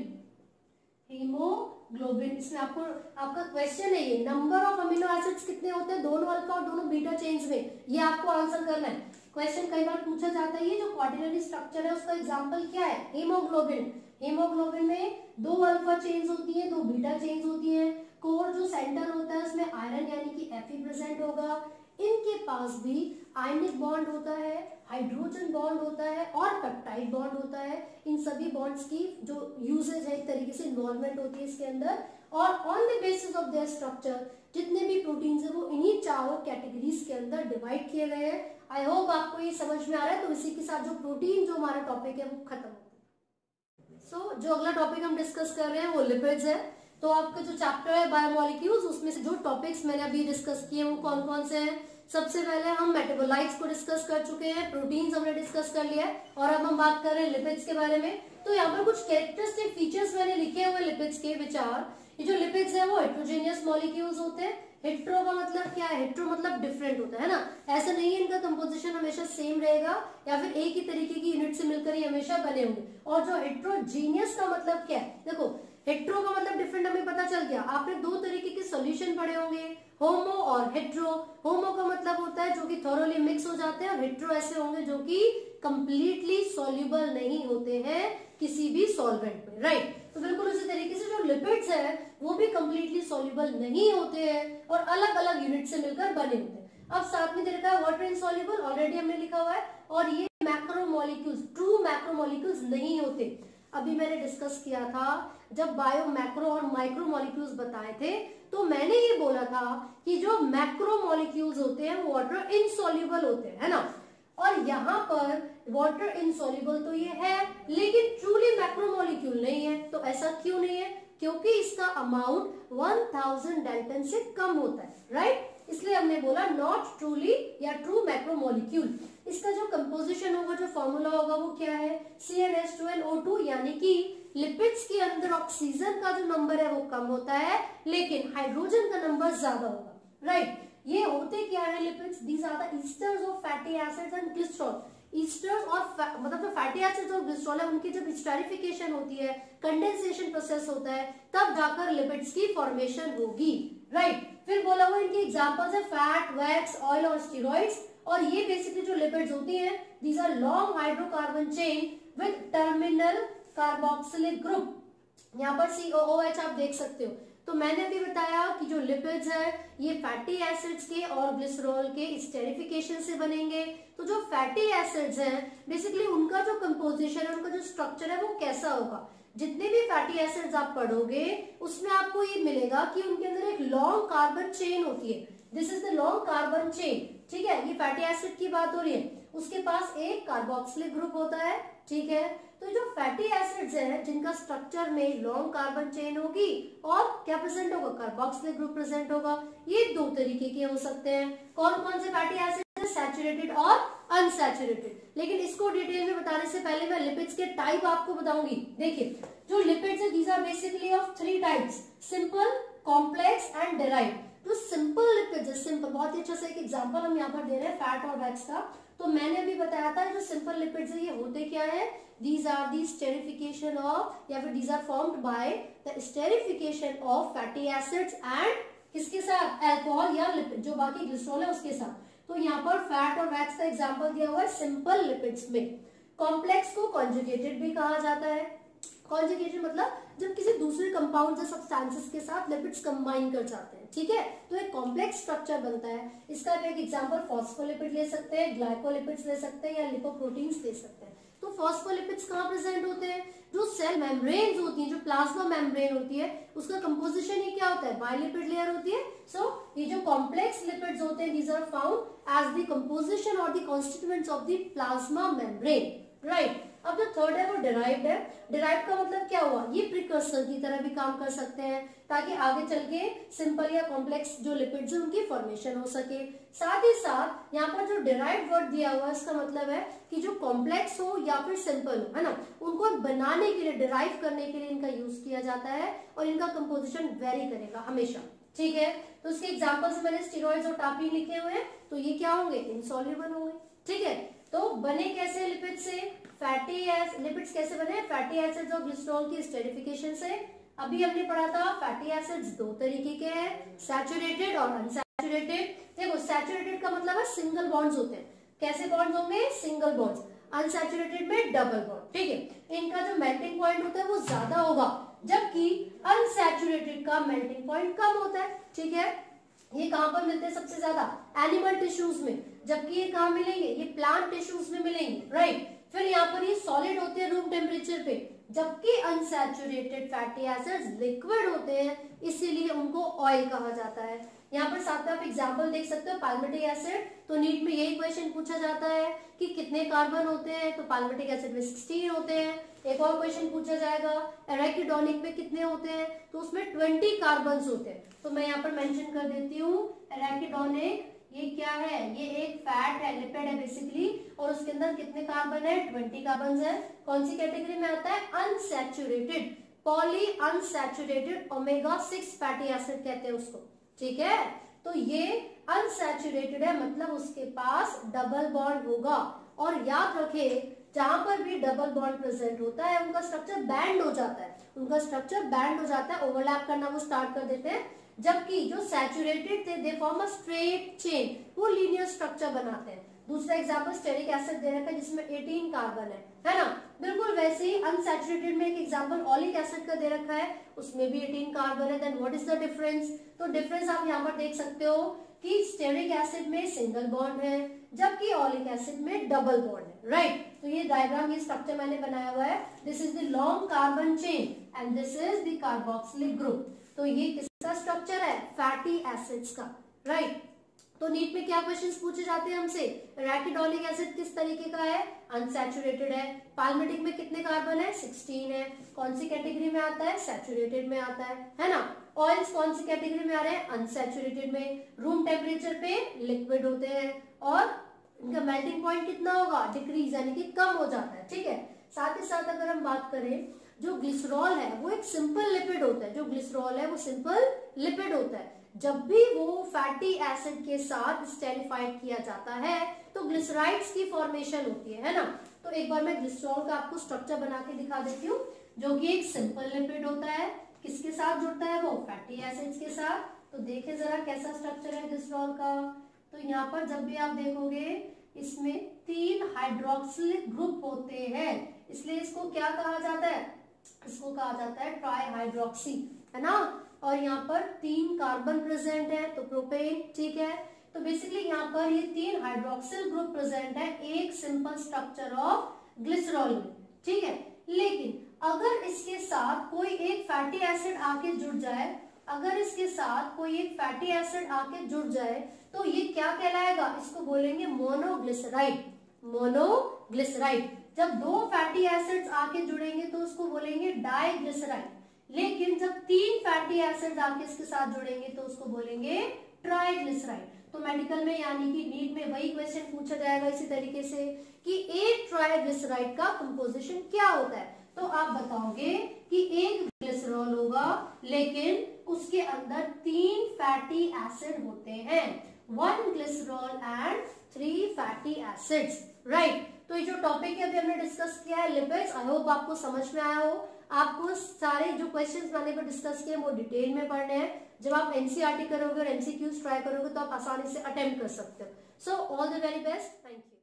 हीमोग्लोबिन, इसमें आपको आपका क्वेश्चन है ये, नंबर ऑफ अमीनो एसिड्स कितने होते हैं दोनों अल्फा और दोनों बीटा चेन्स में, ये आपको आंसर करना है। क्वेश्चन कई बार पूछा जाता है, ये जो क्वार्टिनरी स्ट्रक्चर है उसका एग्जांपल क्या है, हीमोग्लोबिन। हीमोग्लोबिन में 2 अल्फा चेन्स होती है, 2 बीटा चेन्स होती है। कोर जो सेंटर होता है उसमें आयरन यानी कि Fe प्रेजेंट होगा। इनके पास भी आयनिक बॉन्ड होता है, हाइड्रोजन बॉन्ड होता है और पेप्टाइड बॉन्ड होता है। इन सभी बॉन्ड्स की जो यूजेज है, एक तरीके से इन्वॉल्वमेंट होती है इसके अंदर। और on the basis of their structure जितने भी प्रोटीन्स है वो इन्हीं 4 कैटेगरीज के अंदर डिवाइड किए गए हैं। आई होप आपको ये समझ में आ रहा है। तो इसी के साथ जो प्रोटीन जो हमारा टॉपिक है वो खत्म होता है। सो जो अगला टॉपिक हम डिस्कस कर रहे हैं वो लिपिड्स है। तो आपका जो चैप्टर है बायोमोलिक्यूल्स, उसमें से जो टॉपिक्स मैंने अभी डिस्कस किए वो कौन कौन से हैं। सबसे पहले हम मेटाबोलाइट्स को डिस्कस कर चुके हैं, प्रोटीन्स हमने डिस्कस कर लिया है और अब हम बात कर रहे हैं लिपिड्स के बारे में। तो यहाँ पर कुछ कैरेक्टरिस्टिक फीचर्स मैंने लिखे हुए लिपिड्स के विचार। ये जो लिपिड्स है वो हेट्रोजेनियस मॉलिक्यूल्स होते हैं। हेट्रो का मतलब क्या है, हेट्रो मतलब डिफरेंट होता है ना, ऐसा नहीं है इनका कंपोजिशन हमेशा सेम रहेगा या फिर एक ही तरीके की यूनिट से मिलकर ही हमेशा बने होंगे। और जो हेट्रोजीनियस का मतलब क्या है, देखो हेट्रो का मतलब डिफरेंट हमें पता चल गया। आपने 2 तरीके के सॉल्यूशन पढ़े होंगे, होमो और हेट्रो। होमो का मतलब होता है जो कि थोरोली मिक्स हो जाते हैं, और हेट्रो ऐसे होंगे जो कि कंप्लीटली सॉल्युबल नहीं होते हैं किसी भी सॉल्वेंट में, राइट। तो बिल्कुल उसी तरीके से जो लिपिड्स है वो भी कंप्लीटली सॉल्युबल नहीं होते हैं और अलग अलग यूनिट से मिलकर बने होते हैं। अब साथ में दे रखा है वाटर इनसॉल्युबल, ऑलरेडी हमने लिखा हुआ है। और ये मैक्रोमोलिक्यूल्स, ट्रू मैक्रोमोलिक्यूल्स नहीं होते। अभी मैंने डिस्कस किया था जब बायो मैक्रो और माइक्रो मॉलिक्यूल्स बताए थे, तो मैंने ये बोला था कि जो मैक्रो मॉलिक्यूल्स होते हैं वो वाटर इनसॉल्युबल होते हैं, है ना। और यहाँ पर वाटर इनसॉल्युबल तो ये है लेकिन ट्रूली मैक्रोमोलिक्यूल नहीं है। तो ऐसा क्यों नहीं है, क्योंकि इसका अमाउंट 1000 डाल्टन से कम होता है, राइट। इसलिए हमने बोला नॉट ट्रूली या ट्रू मैक्रोमोलिक्यूल। इसका जो कंपोजिशन होगा, जो फॉर्मूला होगा वो क्या है, CnH2nO2, यानी कि लिपिड्स के अंदर ऑक्सीजन का जो नंबर है वो कम होता है लेकिन हाइड्रोजन का नंबर ज्यादा होगा, राइट। ये होते क्या है lipids, these are the esters of fatty acids and glycerol. Esters और मतलब जो फैटी एसिड्स और ग्लिसरॉल है उनकी जब स्टेरिफिकेशन होती है, कंडेंसेशन प्रोसेस होता है, तब जाकर लिपिड्स की फॉर्मेशन होगी, राइट। फिर बोला हुआ इनकी एग्जांपल्स है फैट, वैक्स, ऑयल और स्टेरॉइड्स। और ये बेसिकली जो लिपिड्स होती हैं these are long hydrocarbon chain with terminal carboxylic group. यहाँ पर COOH आप देख सकते हो। तो मैंने अभी बताया कि जो लिपिड्स है ये फैटी एसिड्स के और ग्लिसरॉल के स्टेरिफिकेशन से बनेंगे। तो जो फैटी एसिड्स हैं बेसिकली उनका जो कंपोजिशन है, उनका जो स्ट्रक्चर है वो कैसा होगा, जितने भी फैटी एसिड्स आप पढ़ोगे उसमें आपको ये मिलेगा कि उनके अंदर एक लॉन्ग कार्बन चेन होती है। This is the long carbon chain, ठीक है। ये फैटी एसिड की बात हो रही है। उसके पास एक कार्बोक्सिलिक ग्रुप होता है, ठीक है। तो जो फैटी एसिड्स हैं जिनका स्ट्रक्चर में लॉन्ग कार्बन चेन होगी और क्या प्रेजेंट होगा, कार्बोक्सिलिक ग्रुप प्रेजेंट होगा। ये 2 तरीके के हो सकते हैं। कौन कौन से फैटी एसिड्स, सैचुरेटेड और अनसैचुरेटेड। लेकिन इसको डिटेल में बताने से पहले मैं लिपिड्स के टाइप आपको बताऊंगी। देखिए जो लिपिड्स है these are basically of 3 types, simple, complex and derived. जो सिंपल लिपिड्स है, सिंपल, बहुत ही अच्छा सा एक एग्जांपल हम यहाँ पर दे रहे हैं फैट और वैक्स का। तो मैंने अभी बताया था जो सिंपल लिपिड्स है ये होते क्या है, these are the esterification of या फिर these are formed by the esterification of fatty acids and किसके साथ, अल्कोहल या लिपिड, जो बाकी ग्लिसरॉल है उसके साथ। तो यहाँ पर फैट और वैक्स का एग्जांपल दिया हुआ है सिंपल लिपिड्स में। कॉम्प्लेक्स को कॉन्जुगेटेड भी कहा जाता है। कॉन्जुगेटेड मतलब जब किसी दूसरे कंपाउंड या सब्सटेंसेस के साथ लिपिड्स कंबाइन कर जाते हैं, ठीक है, तो एक कॉम्प्लेक्स स्ट्रक्चर बनता है। इसका एक एग्जांपल फॉस्फोलिपिड ले सकते हैं, ग्लाइकोलिपिड्स ले सकते हैं या लिपोप्रोटीन्स ले सकते हैं। तो फॉस्फोलिपिड्स कहाँ प्रेजेंट होते हैं, जो सेल मेम्ब्रेन्स होती हैं, जो प्लाज्मा मेम्ब्रेन होती है उसका कंपोजिशन ही क्या होता है, बाइलिपिड लेयर होती है। सो ये जो कॉम्प्लेक्स लिपिड्स होते हैं these are found as the composition और the constituents of the plasma membrane, right. अब जो थर्ड है वो डिराइव्ड है। डिराइव्ड का मतलब क्या हुआ, ये प्रिकर्सर की तरह भी काम कर सकते हैं ताकि आगे चल के सिंपल या कॉम्प्लेक्स जो लिपिड्स है उनकी फॉर्मेशन हो सके। साथ ही साथ यहाँ पर जो डिराइव्ड वर्ड दिया हुआ है इसका मतलब है कि जो कॉम्प्लेक्स हो या फिर सिंपल हो, है ना, उनको बनाने के लिए, डिराइव करने के लिए इनका यूज किया जाता है और इनका कंपोजिशन वेरी करेगा हमेशा, ठीक है। तो उसके एग्जांपल्स मैंने स्टेरॉइड्स और टार्पीन लिखे हुए हैं। तो ये क्या होंगे, इनसॉल्युबल होंगे, ठीक है। तो बने कैसे लिपिड से, फैटी एसिड, लिपिड्स कैसे बने, फैटी एसिड्स और ग्लिसरॉल की स्टेरिफिकेशन से। अभी हमने पढ़ा था फैटी एसिड्स दो तरीके के हैं, सैचुरेटेड और अनसैचुरेटेड। देखो सैचुरेटेड का मतलब है सिंगल बॉन्ड्स होते हैं, कैसे बॉन्ड्स होंगे, सिंगल बॉन्ड्स। अनसैचुरेटेड में डबल बॉन्ड, ठीक है। इनका जो मेल्टिंग पॉइंट होता है वो ज्यादा होगा, जबकि अनसैचुरेटेड का मेल्टिंग पॉइंट कम होता है, ठीक है। ये कहां पर मिलते हैं सबसे ज्यादा, एनिमल टिश्यूज में, जबकि ये कहां मिलेंगे, ये प्लांट टिश्यूज में मिलेंगे, राइट। फिर यहाँ पर ये सॉलिड होते हैं रूम टेम्परेचर पे, जबकि अनसैचुरेटेड फैटी एसिड्स लिक्विड होते हैं, इसीलिए उनको ऑयल कहा जाता है। यहाँ पर साथ में आप एग्जांपल देख सकते हो, पाल्मिटिक एसिड, तो नीट में यही क्वेश्चन पूछा जाता है कि कितने कार्बन होते हैं, तो पाल्मिटिक एसिड में 16 होते हैं। एक और क्वेश्चन पूछा जाएगा एराकिडोनिक में कितने होते हैं, तो उसमें 20 कार्बन होते हैं। तो मैं यहाँ पर मेंशन कर देती हूँ, एराकिडोनिक ये क्या है, ये एक फैट है, लिपिड है बेसिकली, और उसके अंदर कितने कार्बन है, 20 कार्बन है। कौन सी कैटेगरी में आता है, unsaturated, poly unsaturated omega 6 fatty acid कहते हैं उसको, ठीक है। तो ये अनसैचुरेटेड है, मतलब उसके पास डबल बॉन्ड होगा। और याद रखें, जहां पर भी डबल बॉन्ड प्रेजेंट होता है उनका स्ट्रक्चर बैंड हो जाता है, उनका स्ट्रक्चर बैंड हो जाता है, ओवरलैप करना वो स्टार्ट कर देते हैं। जबकि जो सैचुरेटेड थे, they form a straight chain, वो लीनियर स्ट्रक्चर बनाते हैं। दूसरा एग्जांपल स्टेरिक एसिड दे रखा है जिसमें 18 कार्बन है ना। बिल्कुल वैसे ही अनसैचुरेटेड में एक एग्जांपल ऑलिक एसिड का दे रखा है, उसमें भी 18 कार्बन है। Then what is the difference, तो डिफरेंस आप यहाँ पर देख सकते हो कि स्टेरिक एसिड में सिंगल बॉन्ड है, जबकि ऑलिक एसिड में डबल बॉन्ड है, राइट। तो ये डायग्राम, ये स्ट्रक्चर मैंने बनाया हुआ है। This is the long carbon chain and this is the carboxylic group. तो ये किसका स्ट्रक्चर है, फैटी एसिड्स का, राइट। तो नीट में क्या क्वेश्चंस पूछे जाते हैं हमसे, एराकिडोनिक एसिड किस तरीके का है, अनसैचुरेटेड है। पाल्मिटिक में कितने कार्बन है, 16 है। कौन सी कैटेगरी में आता है, सैचुरेटेड में आता है ना। ऑयल्स कौन सी कैटेगरी में आ रहे हैं, अनसैचुरेटेड में। रूम टेम्परेचर पे लिक्विड होते हैं और इनका मेल्टिंग पॉइंट कितना होगा, डिक्रीज, यानी कि कम हो जाता है, ठीक है। साथ ही साथ अगर हम बात करें, जो ग्लिसरॉल है वो एक सिंपल लिपिड होता है, जो ग्लिसरॉल है वो सिंपल लिपिड होता है। जब भी वो फैटी एसिड के साथ स्टेरिफाइड किया जाता है तो ग्लिसराइड्स की फॉर्मेशन होती है ना। तो एक बार मैं ग्लिसरॉल का आपको स्ट्रक्चर बना के दिखा देती हूँ, जो कि एक सिंपल लिपिड होता है। किसके साथ जुड़ता है वो, फैटी एसिड्स के साथ। तो देखें जरा कैसा स्ट्रक्चर है ग्लिसरॉल का। तो यहाँ पर जब भी आप देखोगे, इसमें 3 हाइड्रोक्सिलिक ग्रुप होते हैं, इसलिए इसको क्या कहा जाता है, इसको कहा जाता है ट्राई हाइड्रोक्सी, है ना। और यहाँ पर 3 कार्बन प्रेजेंट है, तो प्रोपेन, ठीक है। तो बेसिकली यहाँ पर ये 3 हाइड्रोक्सिल ग्रुप प्रेजेंट है एक सिंपल स्ट्रक्चर ऑफ ग्लिसरॉल में, ठीक है। लेकिन अगर इसके साथ कोई एक फैटी एसिड आके जुड़ जाए, अगर इसके साथ कोई एक फैटी एसिड आके जुड़ जाए तो ये क्या कहलाएगा, इसको बोलेंगे मोनोग्लिसराइड, मोनोग्लिसराइड। जब 2 फैटी एसिड्स आके जुड़ेंगे तो उसको बोलेंगे डाइग्लिसराइड। लेकिन जब 3 फैटी एसिड आके इसके साथ जुड़ेंगे तो उसको बोलेंगे ट्राइग्लिसराइड। तो मेडिकल में यानी कि नीट में वही क्वेश्चन पूछा जाएगा इसी तरीके से कि एक ट्राइग्लिसराइड का कंपोजिशन क्या होता है। तो आप बताओगे कि एक ग्लिसरॉल होगा लेकिन उसके अंदर 3 फैटी एसिड होते हैं, 1 glycerol and 3 fatty acids, right. तो ये जो टॉपिक है अभी हमने डिस्कस किया है लिपिड्स, आई होप आपको समझ में आया हो। आपको सारे जो क्वेश्चंस मैंने डिस्कस किए वो डिटेल में पढ़ने हैं। जब आप एनसीईआरटी करोगे और एमसीक्यूज ट्राई करोगे तो आप आसानी से अटेम्प्ट कर सकते हो। So all the very best, thank you.